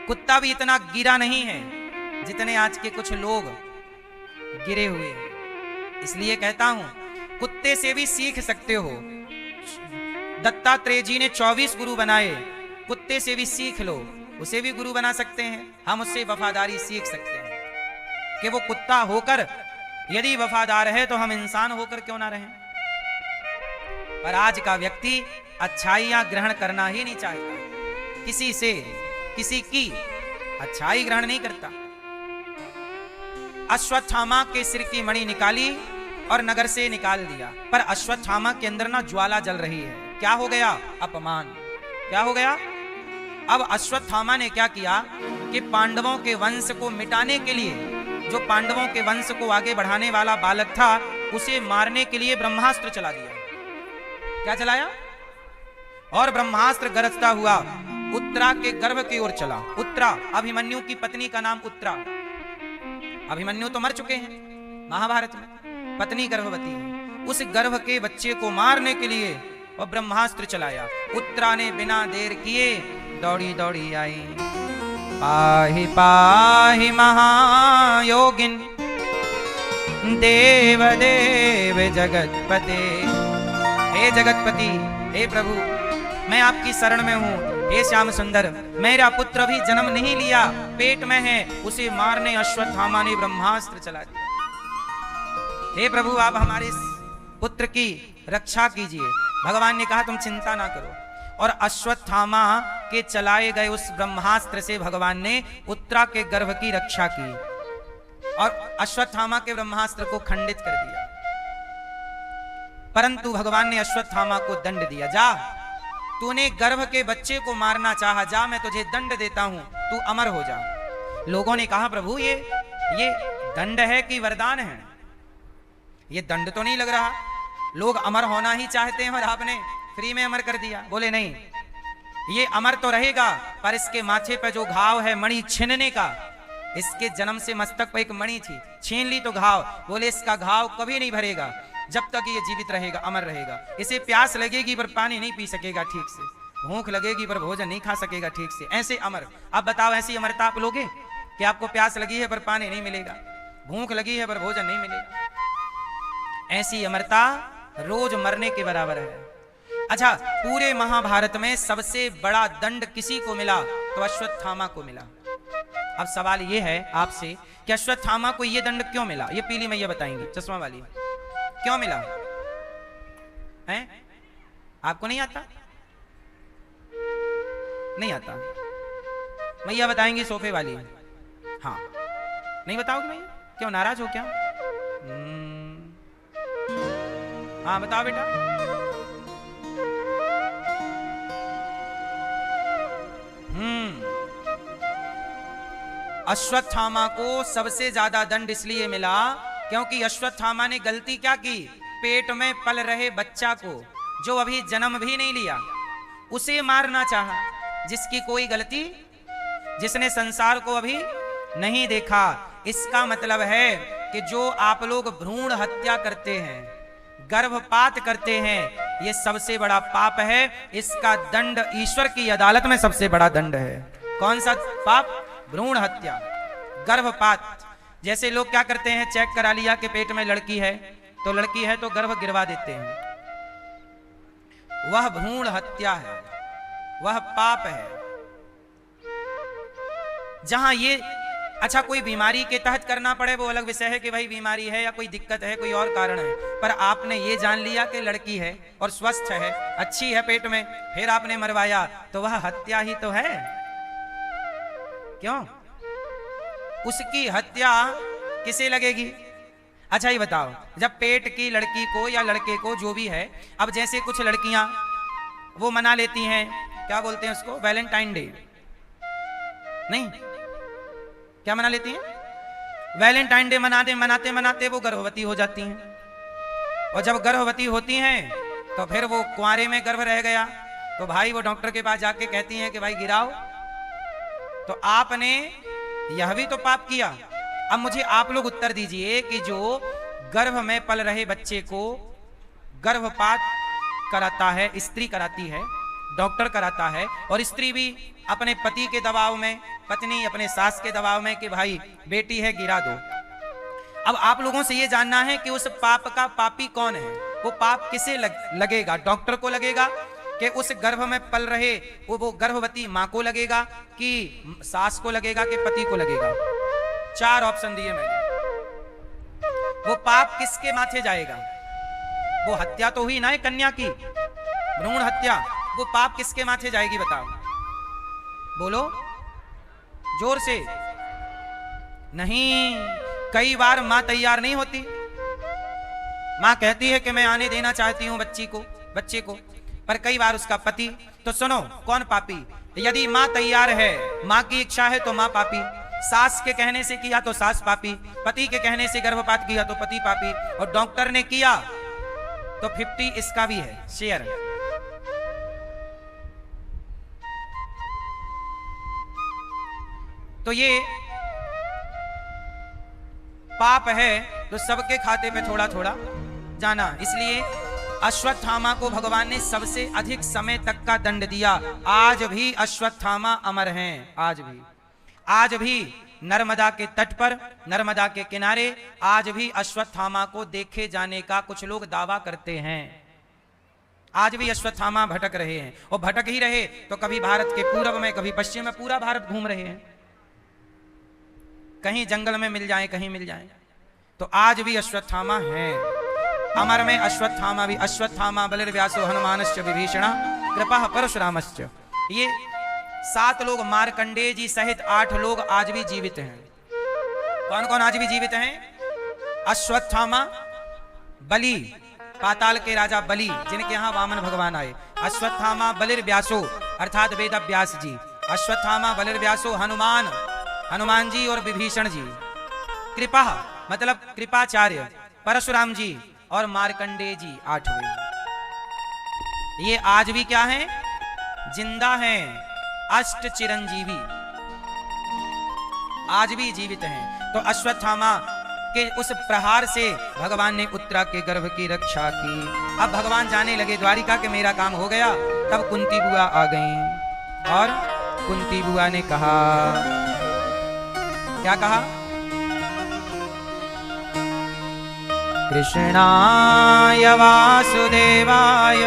कुत्ता भी इतना गिरा नहीं है जितने आज के कुछ लोग गिरे हुए हैं। इसलिए कहता हूं, कुत्ते से भी सीख सकते हो। दत्तात्रेय जी ने 24 गुरु बनाए, कुत्ते से भी सीख लो, उसे भी गुरु बना सकते हैं। हम उससे वफादारी सीख सकते हैं कि वो कुत्ता होकर यदि वफादार है तो हम इंसान होकर क्यों ना रहें। पर आज का व्यक्ति अच्छाइयां ग्रहण करना ही नहीं चाहता। किसी से, किसी की अच्छाई ग्रहण नहीं करता। अश्वत्थामा के सिर की मणि निकाली और नगर से निकाल दिया, पर अश्वत्थामा के अंदर ना ज्वाला जल रही है। क्या हो गया? अपमान। क्या हो गया? अब अश्वत्थामा ने क्या किया कि पांडवों के वंश को मिटाने के लिए, जो पांडवों के वंश को आगे बढ़ाने वाला बालक था, उसे मारने के लिए ब्रह्मास्त्र चला दिया। क्या चलाया? और ब्रह्मास्त्र गरजता हुआ उत्तरा के गर्भ की ओर चला। उत्तरा, अभिमन्यु की पत्नी का नाम उत्तरा। अभिमन्यु तो मर चुके हैं महाभारत में, पत्नी गर्भवती है। उस गर्भ के बच्चे को मारने के लिए वह ब्रह्मास्त्र चलाया। उत्तरा ने बिना देर किए दौड़ी दौड़ी आई। पाहि पाहि महायोगिन देव देव जगतपते। हे जगतपति, हे प्रभु, मैं आपकी शरण में हूँ। हे श्याम सुंदर, मेरा पुत्र भी जन्म नहीं लिया, पेट में है, उसे मारने अश्वत्थामा ने ब्रह्मास्त्र चला दिया। हे प्रभु, आप हमारे पुत्र की रक्षा कीजिए। भगवान ने कहा तुम चिंता ना करो, और अश्वत्थामा के चलाए गए उस ब्रह्मास्त्र से भगवान ने उत्तरा के गर्भ की रक्षा की और अश्वत्थामा के ब्रह्मास्त्र को खंडित कर दिया। परंतु भगवान ने अश्वत्थामा को दंड दिया, जा तूने गर्भ के बच्चे को मारना चाहा, जा मैं तुझे दंड देता हूं, तू अमर हो जा। लोगों ने कहा प्रभु ये दंड है कि वरदान है? ये दंड तो नहीं लग रहा, लोग अमर होना ही चाहते हैं और आपने फ्री में अमर कर दिया। बोले नहीं, ये अमर तो रहेगा, पर इसके माथे पर जो घाव है मणि छीनने का, इसके जन्म से मस्तक पर एक मणि थी, छीन ली तो घाव, बोले इसका घाव कभी नहीं भरेगा जब तक ये जीवित रहेगा, अमर रहेगा। इसे प्यास लगेगी पर पानी नहीं पी सकेगा ठीक से, भूख लगेगी पर भोजन नहीं खा सकेगा ठीक से, ऐसे अमर। अब बताओ ऐसी अमरता आप लोगे कि आपको प्यास लगी है पर पानी नहीं मिलेगा, भूख लगी है पर भोजन नहीं मिलेगा? ऐसी अमरता रोज मरने के बराबर है। अच्छा, पूरे महाभारत में सबसे बड़ा दंड किसी को मिला तो अश्वत्थामा को मिला। अब सवाल यह है आपसे कि अश्वत्थामा को यह दंड क्यों मिला? ये पीली मैया बताएंगी, चश्मा वाली, क्यों मिला है? आपको नहीं आता? नहीं आता? मैया बताएंगी सोफे वाली। हाँ, नहीं बताओगे मैया? क्यों, नाराज हो क्या? हाँ बताओ बेटा। अश्वत्थामा को सबसे ज्यादा दंड इसलिए मिला क्योंकि अश्वत्थामा ने गलती क्या की? पेट में पल रहे बच्चा को, जो अभी जन्म भी नहीं लिया, उसे मारना चाहा, जिसकी कोई गलती, जिसने संसार को अभी नहीं देखा। इसका मतलब है कि जो आप लोग भ्रूण हत्या करते हैं, गर्भपात करते हैं, यह सबसे बड़ा पाप है। इसका दंड ईश्वर की अदालत में सबसे बड़ा दंड है। कौन सा पाप? भ्रूण हत्या, गर्भपात। जैसे लोग क्या करते हैं, चेक करा लिया कि पेट में लड़की है, तो लड़की है तो गर्भ गिरवा देते हैं, वह भ्रूण हत्या है, वह पाप है। जहां ये अच्छा कोई बीमारी के तहत करना पड़े वो अलग विषय है कि भाई बीमारी है या कोई दिक्कत है, कोई और कारण है, पर आपने ये जान लिया कि लड़की है और स्वस्थ है, अच्छी है पेट में, फिर आपने मरवाया, तो वह हत्या ही तो है। क्यों? उसकी हत्या किसे लगेगी? अच्छा ये बताओ, जब पेट की लड़की को या लड़के को, जो भी है, अब जैसे कुछ लड़कियां वो मना लेती हैं, क्या बोलते हैं उसको, वैलेंटाइन डे, नहीं क्या मना लेती हैं? वैलेंटाइन डे मनाते मनाते वो गर्भवती हो जाती हैं, और जब गर्भवती होती हैं तो फिर वो कुंवारे में गर्भ रह गया, तो भाई वो डॉक्टर के पास जाके कहती हैं कि भाई गिराओ। तो आपने यह भी तो पाप किया। अब मुझे आप लोग उत्तर दीजिए कि जो गर्भ में पल रहे बच्चे को गर्भपात कराता है, स्त्री कराती है, डॉक्टर कराता है, और स्त्री भी अपने पति के दबाव में, पत्नी अपने सास के दबाव में कि भाई बेटी है गिरा दो। अब आप लोगों से यह जानना है कि उस पाप का पापी कौन है? वो पाप किसे लगेगा? डॉक्टर को लगेगा कि उस गर्भ में पल रहे वो गर्भवती मां को लगेगा, कि सास को लगेगा, कि पति को लगेगा? 4 ऑप्शन दिए मैंने। वो पाप किसके माथे जाएगा? वो हत्या तो हुई ना एक कन्या की, भ्रूण हत्या, वो पाप किसके माथे जाएगी बताओ? बोलो जोर से। नहीं, कई बार मां तैयार नहीं होती, मां कहती है कि मैं आने देना चाहती हूं बच्चे को, पर कई बार उसका पति। तो सुनो, कौन पापी? यदि मां तैयार है, मां की इच्छा है, तो मां पापी। सास के कहने से किया तो सास पापी, पति के कहने से गर्भपात किया तो पति पापी, और डॉक्टर ने किया तो 50 इसका भी है शेयर। तो ये पाप है, तो सबके खाते पे थोड़ा थोड़ा जाना। इसलिए अश्वत्थामा को भगवान ने सबसे अधिक समय तक का दंड दिया। आज भी अश्वत्थामा अमर हैं, आज भी नर्मदा के तट पर, नर्मदा के किनारे आज भी अश्वत्थामा को देखे जाने का कुछ लोग दावा करते हैं। आज भी अश्वत्थामा भटक रहे हैं, और भटक ही रहे तो कभी भारत के पूर्व में, कभी पश्चिम में, पूरा भारत घूम रहे हैं। कहीं जंगल में मिल जाए, कहीं मिल जाए, तो आज भी अश्वत्थामा है। अमर में अश्वत्थामा भी, अश्वत्थामा बलिर्व्यासो हनुमानश्च विभीषण कृपा परशुरामश्च। ये 7 लोग, मार्कंडेय जी सहित 8 लोग आज भी जीवित हैं। कौन कौन आज भी जीवित हैं? अश्वत्थामा, बलि, पाताल के राजा बलि, जिनके यहां वामन भगवान आए। अश्वत्थामा बलिर्व्यासो अर्थात वेद व्यास जी, अश्वत्थामा बलिर्व्यासो हनुमान, हनुमान जी और विभीषण जी, कृपा मतलब कृपाचार्य, परशुराम जी और मार्कंडेय जी 8वें। ये आज भी क्या हैं? जिंदा हैं, अष्ट चिरंजीवी आज भी जीवित हैं। तो अश्वत्थामा के उस प्रहार से भगवान ने उत्तरा के गर्भ की रक्षा की। अब भगवान जाने लगे द्वारिका के मेरा काम हो गया। तब कुंती बुआ आ गईं और कुंती बुआ ने कहा, क्या कहा? कृष्णाय वासुदेवाय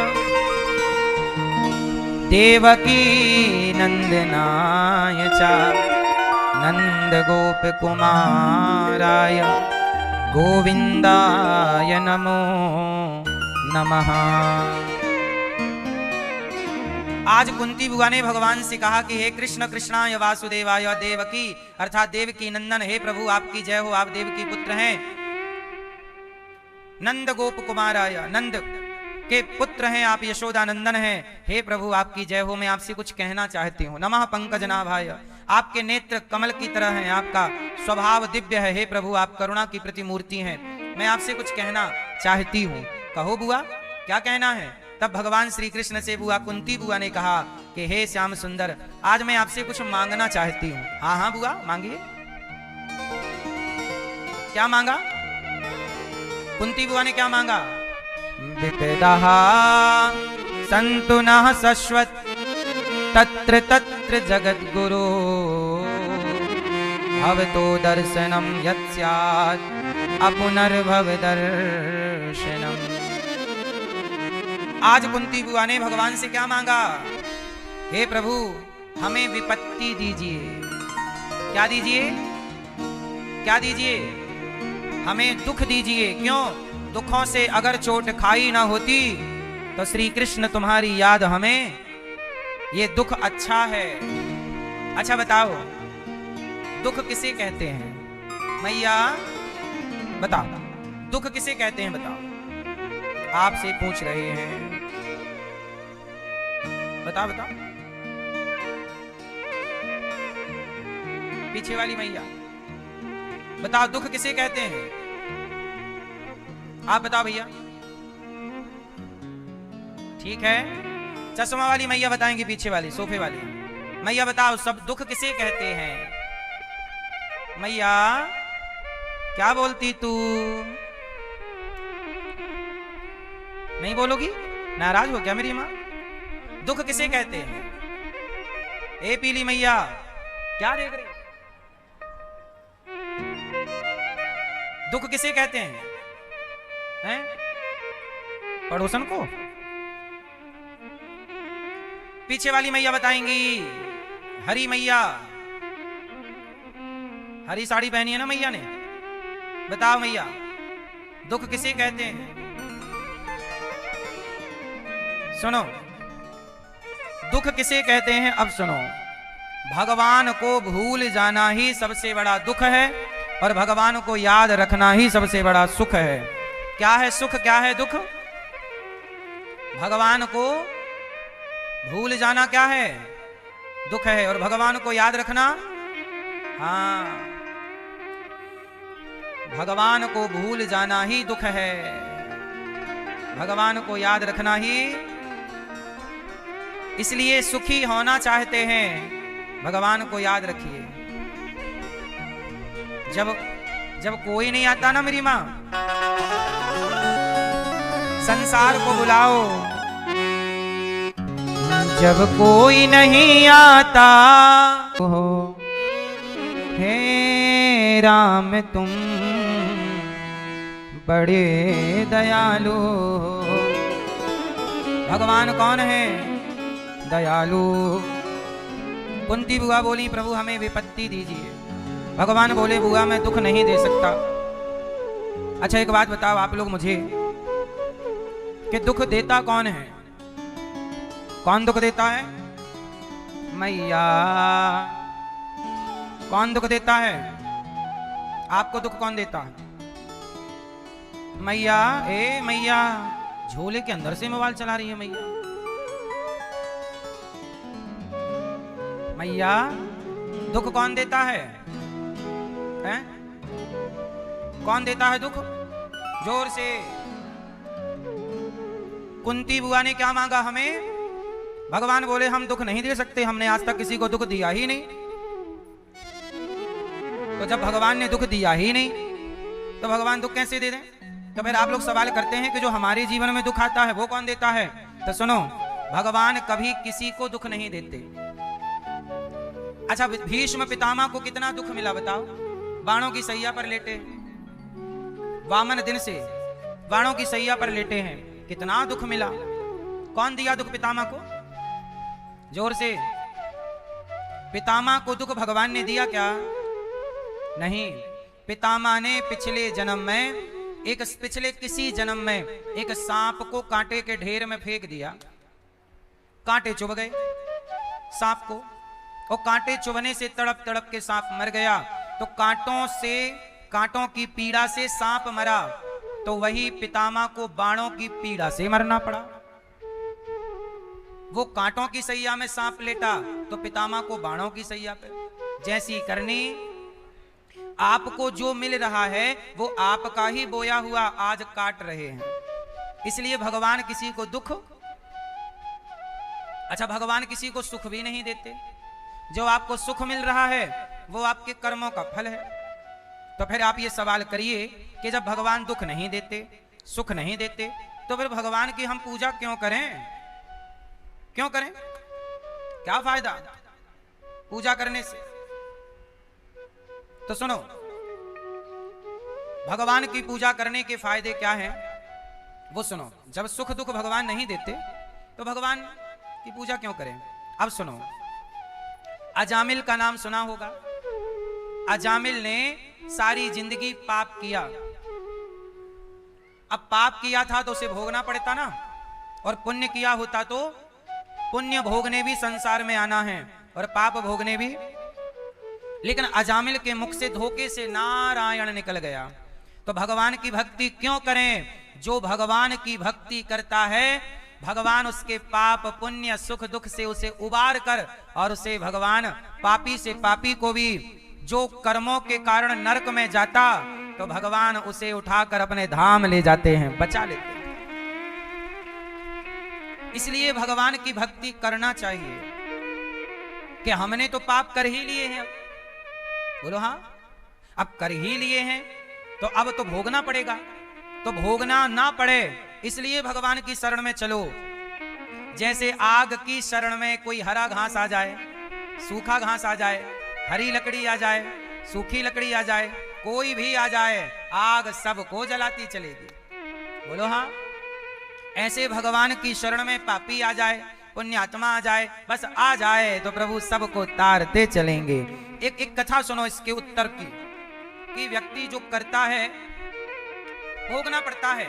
देवकी नंदनाय च नंद गोप कुमाराय गोविंदाय नमो नमः। आज कुंती बुआ ने भगवान से कहा कि हे कृष्ण, कृष्णाय वासुदेवाय देवकी अर्थात देवकी नंदन, हे प्रभु आपकी जय हो, आप देवकी पुत्र हैं। नंद गोप कुमाराय, नंद के पुत्र हैं आप, यशोदा नंदन हैं, हे प्रभु आपकी जय हो। मैं आपसे कुछ कहना चाहती हूँ। नमः पंकजनाभाय, आपके नेत्र कमल की तरह हैं, आपका स्वभाव दिव्य है, हे प्रभु आप करुणा की प्रतिमूर्ति हैं। मैं आपसे कुछ कहना चाहती हूँ। कहो बुआ, क्या कहना है? तब भगवान श्री कृष्ण से बुआ कुंती बुआ ने कहा कि हे श्याम सुंदर, आज मैं आपसे कुछ मांगना चाहती हूँ। हाँ हाँ बुआ मांगिए। क्या मांगा? कुंती बुआ ने क्या मांगा? विपदः सन्तु नः शश्वत् तत्र तत्र जगद्गुरो भवतो दर्शनं यत् स्यात् अपुनर्भव दर्शनम्। आज कुंती बुआ ने भगवान से क्या मांगा? हे प्रभु हमें विपत्ति दीजिए। क्या दीजिए? क्या दीजिए? हमें दुख दीजिए। क्यों? दुखों से अगर चोट खाई ना होती तो श्री कृष्ण तुम्हारी याद हमें, ये दुख अच्छा है। अच्छा बताओ, दुख किसे कहते हैं? मैया बताओ, दुख किसे कहते हैं? बताओ, आपसे पूछ रहे हैं, बताओ बताओ। पीछे वाली मैया बताओ, दुख किसे कहते हैं? आप बताओ भैया। ठीक है, चश्मा वाली मैया बताएंगी, पीछे वाली सोफे वाली मैया बताओ, सब दुख किसे कहते हैं? मैया क्या बोलती तू? नहीं बोलोगी? नाराज हो क्या मेरी मां? दुख किसे कहते हैं? ए पीली मैया क्या देख रही? दुख किसे कहते हैं? हैं? पड़ोसन को? पीछे वाली मैया बताएंगी। हरी मैया, हरी साड़ी पहनी है ना मैया ने, बताओ मैया दुख किसे कहते हैं? सुनो, दुख किसे कहते हैं? अब सुनो, भगवान को भूल जाना ही सबसे बड़ा दुख है और भगवान को याद रखना ही सबसे बड़ा सुख है। क्या है सुख, क्या है दुख? भगवान को भूल जाना क्या है? दुख है। और भगवान को याद रखना, हाँ, भगवान को भूल जाना ही दुख है, भगवान को याद रखना ही। इसलिए सुखी होना चाहते हैं, भगवान को याद रखिए। जब कोई नहीं आता ना मेरी मां, संसार को बुलाओ। जब कोई नहीं आता हो, हे राम तुम बड़े दयालु। भगवान कौन है? दयालु। कुंती बुआ बोली प्रभु हमें विपत्ति दीजिए। भगवान बोले बुआ मैं दुख नहीं दे सकता। अच्छा एक बात बताओ आप लोग मुझे कि दुख देता कौन है? कौन दुख देता है? मैया। कौन दुख देता है? आपको दुख कौन देता है? मैया। ए मैया, झोले के अंदर से मोबाइल चला रही है मैया। मैया दुख कौन देता है? हैं? कौन देता है दुख? जोर से। कुंती बुआ ने क्या मांगा हमें? भगवान बोले हम दुख नहीं दे सकते, हमने आज तक किसी को दुख दिया ही नहीं। तो जब भगवान ने दुख दिया ही नहीं तो भगवान दुख कैसे दे दें? तो फिर आप लोग सवाल करते हैं कि जो हमारे जीवन में दुख आता है वो कौन देता है? तो सुनो, भगवान कभी किसी को दुख नहीं देते। अच्छा भीष्म पितामह को कितना दुख मिला बताओ? बाणों की सैया पर लेटे, वामन दिन से बाणों की सैया पर लेटे हैं, कितना दुख मिला। कौन दिया दुख पितामह को? जोर से। पितामह को दुख भगवान ने दिया क्या? नहीं। पितामह ने पिछले जन्म में पिछले किसी जन्म में एक सांप को कांटे के ढेर में फेंक दिया। कांटे चुभ गए सांप को, और कांटे चुभने से तड़प तड़प के सांप मर गया। तो कांटों की पीड़ा से सांप मरा, तो वही पितामह को बाणों की पीड़ा से मरना पड़ा। वो कांटों की सैया में सांप लेटा तो पितामह को बाणों की सैया पे। जैसी करनी आपको जो मिल रहा है वो आपका ही बोया हुआ आज काट रहे हैं। इसलिए भगवान किसी को दुख, अच्छा भगवान किसी को सुख भी नहीं देते। जो आपको सुख मिल रहा है वो आपके कर्मों का फल है। तो फिर आप ये सवाल करिए कि जब भगवान दुख नहीं देते, सुख नहीं देते, तो फिर भगवान की हम पूजा क्यों करें? क्यों करें? क्या फायदा पूजा करने से? तो सुनो, भगवान की पूजा करने के फायदे क्या हैं वो सुनो। जब सुख दुख भगवान नहीं देते तो भगवान की पूजा क्यों करें? अब सुनो, अजामिल का नाम सुना होगा। अजामिल ने सारी जिंदगी पाप किया। अब पाप किया था तो उसे भोगना पड़ता ना, और पुण्य किया होता तो पुण्य भोगने भी संसार में आना है और पाप भोगने भी। लेकिन अजामिल के मुख से धोखे से नारायण निकल गया। तो भगवान की भक्ति क्यों करें? जो भगवान की भक्ति करता है भगवान उसके पाप पुण्य सुख दुख से उसे उबार कर, और उसे भगवान पापी से पापी को भी जो कर्मों के कारण नरक में जाता तो भगवान उसे उठाकर अपने धाम ले जाते हैं, बचा लेते हैं। इसलिए भगवान की भक्ति करना चाहिए। कि हमने तो पाप कर ही लिए हैं, बोलो हाँ, अब कर ही लिए हैं तो अब तो भोगना पड़ेगा। तो भोगना ना पड़े इसलिए भगवान की शरण में चलो। जैसे आग की शरण में कोई हरा घास आ जाए, सूखा घास आ जाए, हरी लकड़ी आ जाए, सूखी लकड़ी आ जाए, कोई भी आ जाए, आग सबको जलाती चलेगी, बोलो हाँ। ऐसे भगवान की शरण में पापी आ जाए, पुण्यात्मा आ जाए, बस आ जाए तो प्रभु सबको तारते चलेंगे। एक कथा सुनो इसके उत्तर की, कि व्यक्ति जो करता है भोगना पड़ता है।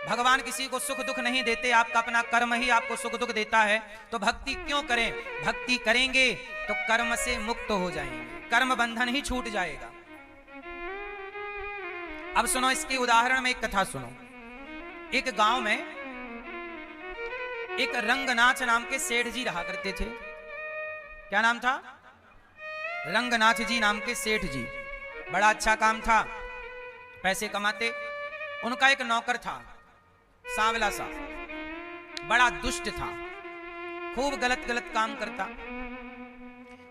भगवान किसी को सुख दुख नहीं देते, आपका अपना कर्म ही आपको सुख दुख देता है। तो भक्ति क्यों करें? भक्ति करेंगे तो कर्म से मुक्त हो जाएंगे, कर्म बंधन ही छूट जाएगा। अब सुनो इसके उदाहरण में एक कथा सुनो। एक गांव में एक रंगनाथ नाम के सेठ जी रहा करते थे। क्या नाम था? रंगनाथ जी नाम के सेठ जी। बड़ा अच्छा काम था, पैसे कमाते। उनका एक नौकर था, सांवला सा, बड़ा दुष्ट था, खूब गलत गलत काम करता।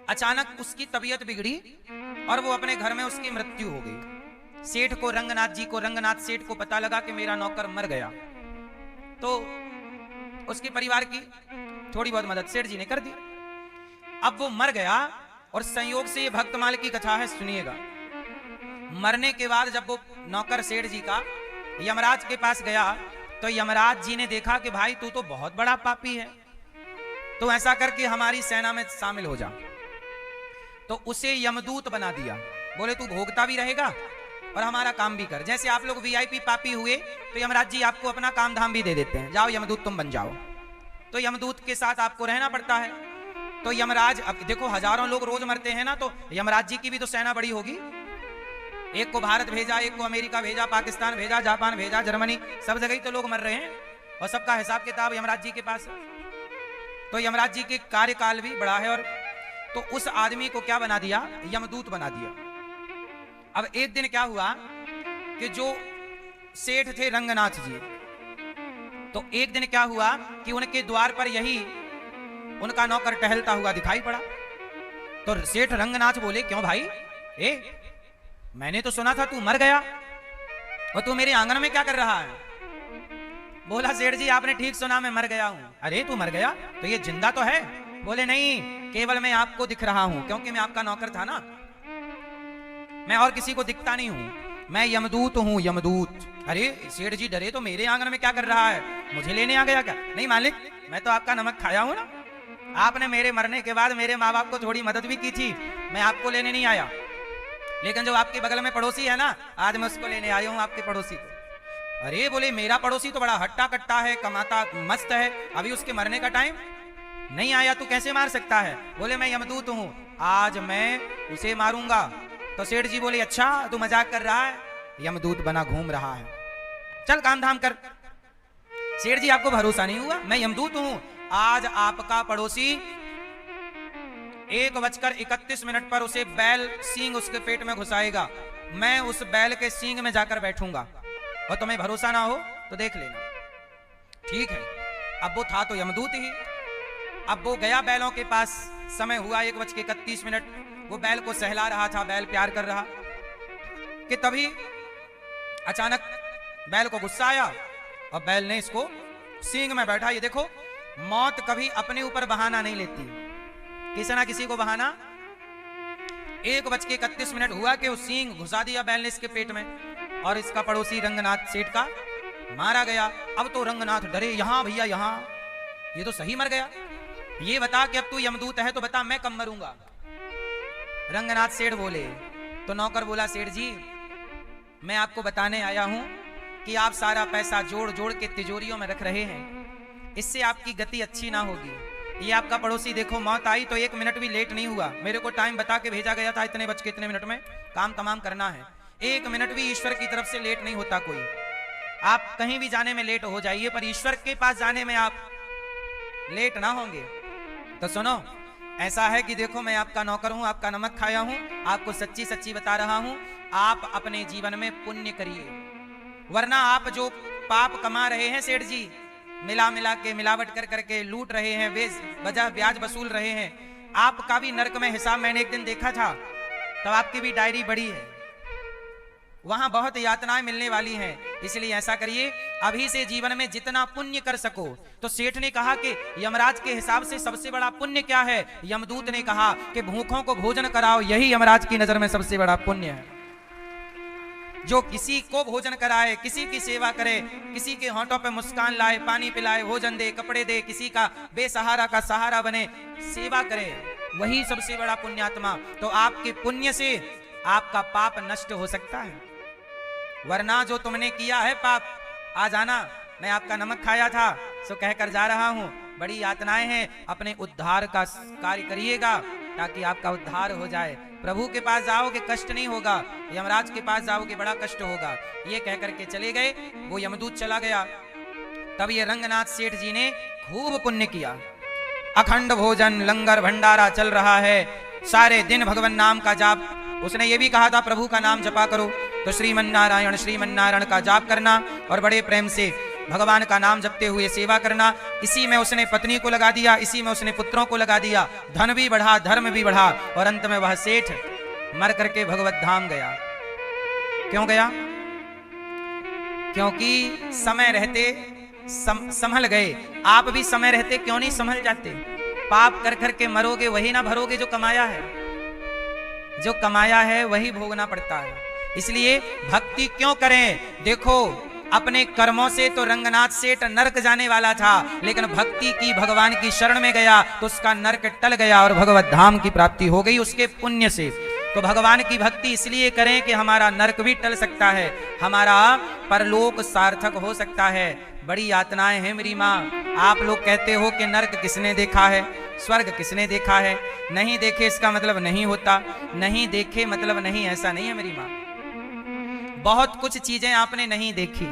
अचानक उसकी तबीयत बिगड़ी और वो अपने घर में उसकी मृत्यु हो गई। सेठ को, रंगनाथ सेठ को पता लगा कि मेरा नौकर मर गया। तो उसके परिवार की थोड़ी बहुत मदद सेठ जी ने कर दी। अब वो मर गया और संयोग से ये भक्तमाल की कथा है, सुनिएगा। मरने के बाद जब वो नौकर सेठ जी का यमराज के पास गया तो यमराज जी ने देखा कि भाई तू तो बहुत बड़ा पापी है, तो ऐसा करके हमारी सेना में शामिल हो जा। तो उसे यमदूत बना दिया, बोले तू भोगता भी रहेगा और हमारा काम भी कर। जैसे आप लोग वीआईपी पापी हुए तो यमराज जी आपको अपना काम धाम भी दे देते हैं, जाओ यमदूत तुम बन जाओ। तो यमदूत के साथ आपको रहना पड़ता है। तो यमराज, अब देखो हजारों लोग रोज मरते हैं ना, तो यमराज जी की भी तो सेना बड़ी होगी। एक को भारत भेजा, एक को अमेरिका भेजा, पाकिस्तान भेजा, जापान भेजा, जर्मनी, सब जगह ही तो लोग मर रहे हैं और सबका हिसाब किताब यमराज जी के पास है। तो यमराज जी के कार्यकाल भी बड़ा है। और तो उस आदमी को क्या बना दिया, यमदूत बना दिया। अब एक दिन क्या हुआ कि जो सेठ थे रंगनाथ जी, तो एक दिन क्या हुआ कि उनके द्वार पर यही उनका नौकर टहलता हुआ दिखाई पड़ा। तो सेठ रंगनाथ बोले, क्यों भाई, मैंने तो सुना था तू मर गया और तू मेरे आंगन में क्या कर रहा है? बोला, सेठ जी आपने ठीक सुना, मैं मर गया हूं। अरे तू मर गया, तो ये जिंदा तो है? बोले, नहीं, केवल मैं आपको दिख रहा हूं, क्योंकि मैं आपका नौकर था ना, मैं और किसी को दिखता नहीं हूं, मैं यमदूत हूं, यमदूत। अरे सेठ जी डरे, तो मेरे आंगन में क्या कर रहा है, मुझे लेने आ गया क्या? नहीं मालिक, मैं तो आपका नमक खाया हूं ना, आपने मेरे मरने के बाद मेरे माँ बाप को थोड़ी मदद भी की थी, मैं आपको लेने नहीं आया, लेकिन जो आपके बगल में पड़ोसी है ना, आज मैं उसको लेने आया हूं, आपके पड़ोसी को। अरे बोले, मेरा पड़ोसी तो बड़ा हट्टा कट्टा है, कमाता मस्त है, अभी उसके मरने का टाइम नहीं आया, तू कैसे मार सकता है? बोले, मैं यमदूत हूं, आज मैं उसे मारूंगा। तो सेठ जी बोले, अच्छा तू मजाक कर रहा है, यमदूत बना घूम रहा है, चल काम धाम कर। सेठ जी आपको भरोसा नहीं हुआ, मैं यमदूत हूं, आज आपका पड़ोसी 1:31 पर उसे बैल सींग उसके पेट में घुसाएगा, मैं उस बैल के सींग में जाकर बैठूंगा, और तुम्हें भरोसा ना हो तो देख लेना। ठीक है, अब वो था तो यमदूत ही। अब वो गया बैलों के पास, समय हुआ 1:31, वो बैल को सहला रहा था, बैल प्यार कर रहा कि तभी अचानक बैल को गुस्सा आया और बैल ने इसको सींग में बैठा। ये देखो, मौत कभी अपने ऊपर बहाना नहीं लेती, किसी ना किसी को बहाना। 1:31 हुआ कि वो सींग घुसा दिया बैल ने इसके पेट में, और इसका पड़ोसी रंगनाथ सेठ का मारा गया। अब तो रंगनाथ डरे, यहां भैया यहां, ये तो सही मर गया, ये बता कि अब तू यमदूत है तो बता मैं कब मरूंगा? रंगनाथ सेठ बोले। तो नौकर बोला, सेठ जी मैं आपको बताने आया हूं कि आप सारा पैसा जोड़ जोड़ के तिजोरियों में रख रहे हैं, इससे आपकी गति अच्छी ना होगी। ये आपका पड़ोसी देखो, मौत आई तो 1 मिनट भी लेट नहीं हुआ, मेरे को टाइम बता के भेजा गया था, इतने बज के इतने मिनट में काम तमाम करना है, 1 मिनट भी ईश्वर की तरफ से लेट नहीं होता कोई। आप कहीं भी जाने में लेट हो जाइए, पर ईश्वर के पास जाने में आप लेट ना होंगे। तो सुनो, ऐसा है कि देखो, मैं आपका नौकर हूं, आपका नमक खाया हूं, आपको सच्ची सच्ची बता रहा हूं, आप अपने जीवन में पुण्य करिए, वरना आप जो पाप कमा रहे हैं सेठ जी, मिला मिला के मिलावट कर करके लूट रहे हैं, वजह ब्याज वसूल रहे हैं, आपका भी नरक में हिसाब मैंने एक दिन देखा था, तब आपकी भी डायरी बड़ी है, वहां बहुत यातनाएं मिलने वाली हैं। इसलिए ऐसा करिए, अभी से जीवन में जितना पुण्य कर सको। तो सेठ ने कहा कि यमराज के हिसाब से सबसे बड़ा पुण्य क्या है? यमदूत ने कहा कि भूखों को भोजन कराओ, यही यमराज की नजर में सबसे बड़ा पुण्य है। जो किसी को भोजन कराए, किसी की सेवा करे, किसी के होंठों पे मुस्कान लाए, पानी पिलाए, भोजन दे, कपड़े दे, किसी का बेसहारा का सहारा बने, सेवा करे, वही सबसे बड़ा पुण्यात्मा। तो आपके पुण्य से आपका पाप नष्ट हो सकता है, वरना जो तुमने किया है पाप, आ जाना, मैं आपका नमक खाया था सो कहकर जा रहा हूं, बड़ी यातनाएं हैं, अपने उद्धार का कार्य करिएगा ताकि आपका उद्धार हो जाए। प्रभु के पास जाओगे कष्ट नहीं होगा, यमराज के पास जाओगे बड़ा कष्ट होगा। ये कहकर के चले गए, वो यमदूत चला गया। तब ये रंगनाथ सेठ जी ने खूब पुण्य किया, अखंड भोजन लंगर भंडारा चल रहा है, सारे दिन भगवान नाम का जाप। उसने ये भी कहा था प्रभु का नाम जपा करो, तो श्रीमन नारायण का जाप करना और बड़े प्रेम से भगवान का नाम जपते हुए सेवा करना। इसी में उसने पत्नी को लगा दिया, इसी में उसने पुत्रों को लगा दिया, धन भी बढ़ा, धर्म भी बढ़ा, और अंत में वह सेठ मर करके भगवत धाम गया। क्यों गया? क्योंकि समय रहते संभल गए। आप भी समय रहते क्यों नहीं संभल जाते? पाप कर करके मरोगे, वही ना भरोगे जो कमाया है, जो कमाया है वही भोगना पड़ता है। इसलिए भक्ति क्यों करें? देखो, अपने कर्मों से तो रंगनाथ सेठ नरक जाने वाला था, लेकिन भक्ति की, भगवान की शरण में गया तो उसका नरक टल गया और भगवत धाम की प्राप्ति हो गई उसके पुण्य से। तो भगवान की भक्ति इसलिए करें कि हमारा नरक भी टल सकता है, हमारा परलोक सार्थक हो सकता है। बड़ी यातनाएं हैं मेरी माँ। आप लोग कहते हो कि नरक किसने देखा है, स्वर्ग किसने देखा है? नहीं देखे इसका मतलब नहीं होता, नहीं देखे मतलब नहीं, ऐसा नहीं है मेरी माँ। बहुत कुछ चीजें आपने नहीं देखी,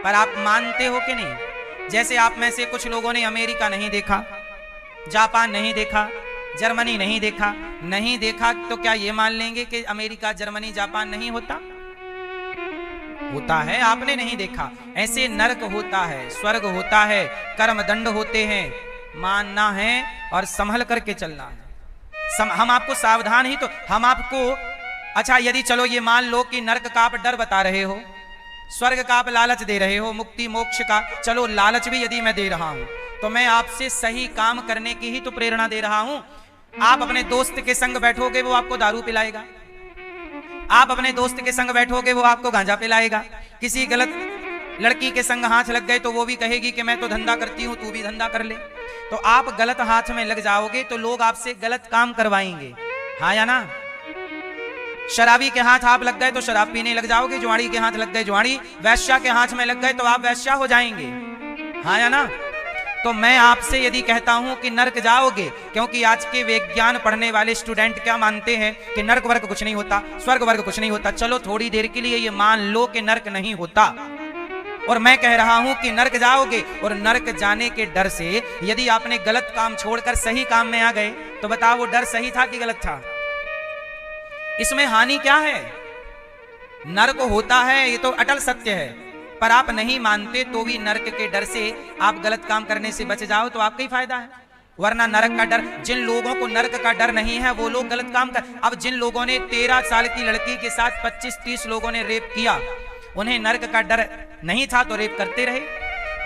पर आप मानते हो कि नहीं? जैसे आप में से कुछ लोगों ने अमेरिका नहीं देखा, जापान नहीं देखा, जर्मनी नहीं देखा। नहीं देखा तो क्या ये मान लेंगे कि अमेरिका, जर्मनी, जापान नहीं होता? होता है, आपने नहीं देखा। ऐसे नरक होता है, स्वर्ग होता है, कर्म दंड होते हैं। मानना है और संभल करके चलना है। हम आपको सावधान ही तो, हम आपको, अच्छा यदि चलो ये मान लो कि नरक का आप डर बता रहे हो, स्वर्ग का आप लालच दे रहे हो, मुक्ति मोक्ष का चलो लालच भी यदि मैं दे रहा हूं, तो मैं आपसे सही काम करने की ही तो प्रेरणा दे रहा हूं। आप अपने दोस्त के संग बैठोगे वो आपको दारू पिलाएगा, आप अपने दोस्त के संग बैठोगे वो आपको गांजा पिलाएगा। किसी गलत लड़की के संग हाथ लग गए तो वो भी कहेगी कि मैं तो धंधा करती हूं, तू भी धंधा कर ले। तो आप गलत हाथ में लग जाओगे तो लोग आपसे गलत काम करवाएंगे, हाँ या ना? शराबी के हाथ आप लग गए तो शराब पीने लग जाओगे, जुआड़ी के हाथ लग गए जुआड़ी, वैश्या के हाथ में लग गए तो आप वैश्या हो जाएंगे, हाँ या ना? तो मैं आपसे यदि कहता हूं कि नरक जाओगे, क्योंकि आज के विज्ञान पढ़ने वाले स्टूडेंट क्या मानते हैं कि नरक वर्ग कुछ नहीं होता, स्वर्ग वर्ग कुछ नहीं होता। चलो थोड़ी देर के लिए ये मान लो कि नरक नहीं होता, और मैं कह रहा हूं कि नरक जाओगे, और नरक जाने के डर से यदि आपने गलत काम छोड़कर सही काम में आ गए तो बताओ वो डर सही था कि गलत था? इसमें हानि क्या है? नरक होता है, ये तो अटल सत्य है, पर आप नहीं मानते तो भी नरक के डर से आप गलत काम करने से बच जाओ तो आपका ही फायदा है। वरना नरक का डर, जिन लोगों को नरक का डर नहीं है वो लोग गलत काम कर। अब जिन लोगों ने 13 साल की लड़की के साथ 25-30 लोगों ने रेप किया, उन्हें नरक का डर नहीं था तो रेप करते रहे।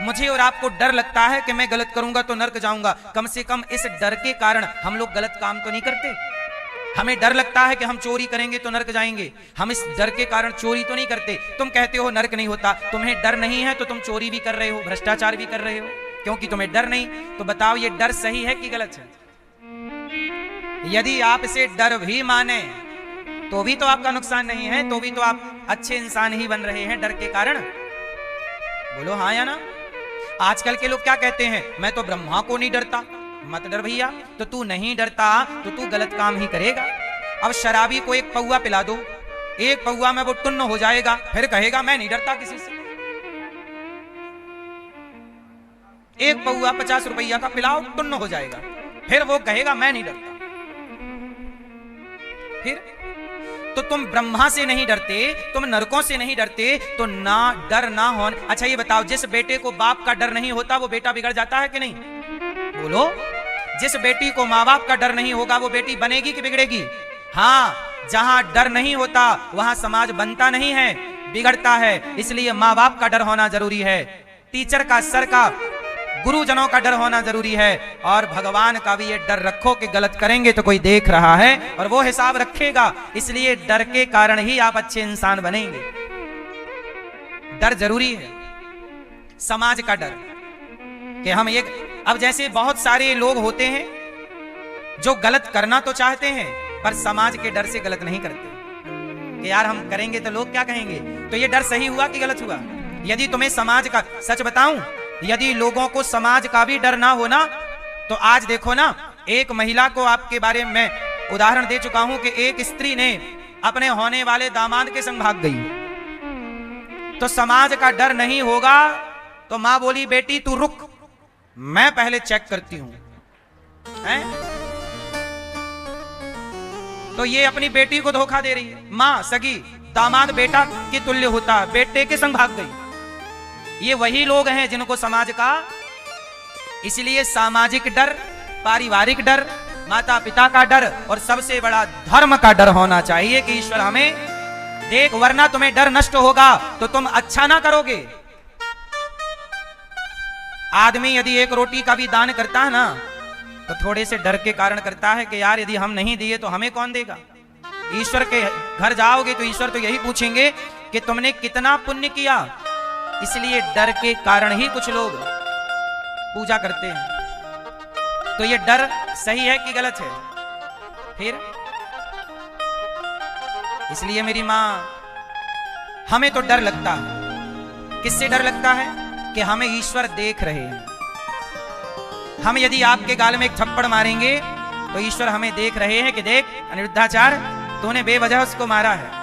मुझे और आपको डर लगता है कि मैं गलत करूंगा तो नरक जाऊंगा, कम से कम इस डर के कारण हम लोग गलत काम तो नहीं करते। हमें डर लगता है कि हम चोरी करेंगे तो नरक जाएंगे, हम इस डर के कारण चोरी तो नहीं करते। तुम कहते हो नरक नहीं होता, तुम्हें डर नहीं है तो तुम चोरी भी कर रहे हो, भ्रष्टाचार भी कर रहे हो, क्योंकि तुम्हें डर नहीं। तो बताओ ये डर सही है कि गलत है? यदि आप इसे डर भी माने तो भी तो आपका नुकसान नहीं है, तो भी तो आप अच्छे इंसान ही बन रहे हैं डर के कारण। बोलो हाँ या ना? आजकल के लोग क्या कहते हैं, मैं तो ब्रह्मा को नहीं डरता। मत डर भैया, तो तू नहीं डरता तो तू गलत काम ही करेगा। अब शराबी को एक पौआ पिला दो, एक पौआ में वो टुन्न हो जाएगा, फिर कहेगा मैं नहीं डरता किसी से। एक पौआ 50 रुपया का पिलाओ, टुन्न हो जाएगा, फिर वो कहेगा मैं नहीं डरता। फिर तो तुम ब्रह्मा से नहीं डरते, तुम नरकों से नहीं डरते, तो ना डर ना हो। अच्छा ये बताओ, जिस बेटे को बाप का डर नहीं होता वो बेटा बिगड़ जाता है कि नहीं? बोलो, जिस बेटी को माँ बाप का डर नहीं होगा वो बेटी बनेगी कि बिगड़ेगी? हाँ, जहां डर नहीं होता वहां समाज बनता नहीं है, बिगड़ता है। इसलिए माँ बाप का डर होना जरूरी है, टीचर का, सर का, गुरुजनों का डर होना जरूरी है, और भगवान का भी ये डर रखो कि गलत करेंगे तो कोई देख रहा है और वो हिसाब रखेगा। इसलिए डर के कारण ही आप अच्छे इंसान बनेंगे। डर जरूरी है, समाज का डर कि हम एक, अब जैसे बहुत सारे लोग होते हैं जो गलत करना तो चाहते हैं पर समाज के डर से गलत नहीं करते कि यार हम करेंगे तो लोग क्या कहेंगे। तो ये डर सही हुआ कि गलत हुआ? यदि तुम्हें समाज का, सच बताऊं, यदि लोगों को समाज का भी डर ना हो ना, तो आज देखो ना, एक महिला को आपके बारे में उदाहरण दे चुका हूं कि एक स्त्री ने अपने होने वाले दामाद के संग भाग गई। तो समाज का डर नहीं होगा तो मां बोली बेटी तू रुक, मैं पहले चेक करती हूं। तो ये अपनी बेटी को धोखा दे रही है। मां सगी, दामाद बेटा के तुल्य होता, बेटे के संग भाग गई। ये वही लोग हैं जिनको समाज का, इसलिए सामाजिक डर, पारिवारिक डर, माता पिता का डर और सबसे बड़ा धर्म का डर होना चाहिए कि ईश्वर हमें देख, वरना तुम्हें डर नष्ट होगा तो तुम अच्छा ना करोगे। आदमी यदि एक रोटी का भी दान करता है ना तो थोड़े से डर के कारण करता है कि यार यदि हम नहीं दिए तो हमें कौन देगा, ईश्वर के घर जाओगे तो ईश्वर तो यही पूछेंगे कि तुमने कितना पुण्य किया। इसलिए डर के कारण ही कुछ लोग पूजा करते हैं। तो ये डर सही है कि गलत है? फिर इसलिए मेरी मां, हमें तो डर लगता है। किससे डर लगता है? कि हमें ईश्वर देख रहे हैं। हम यदि आपके गाल में एक थप्पड़ मारेंगे तो ईश्वर हमें देख रहे हैं कि देख अनिरुद्धाचार्य, तूने बेवजह उसको मारा है।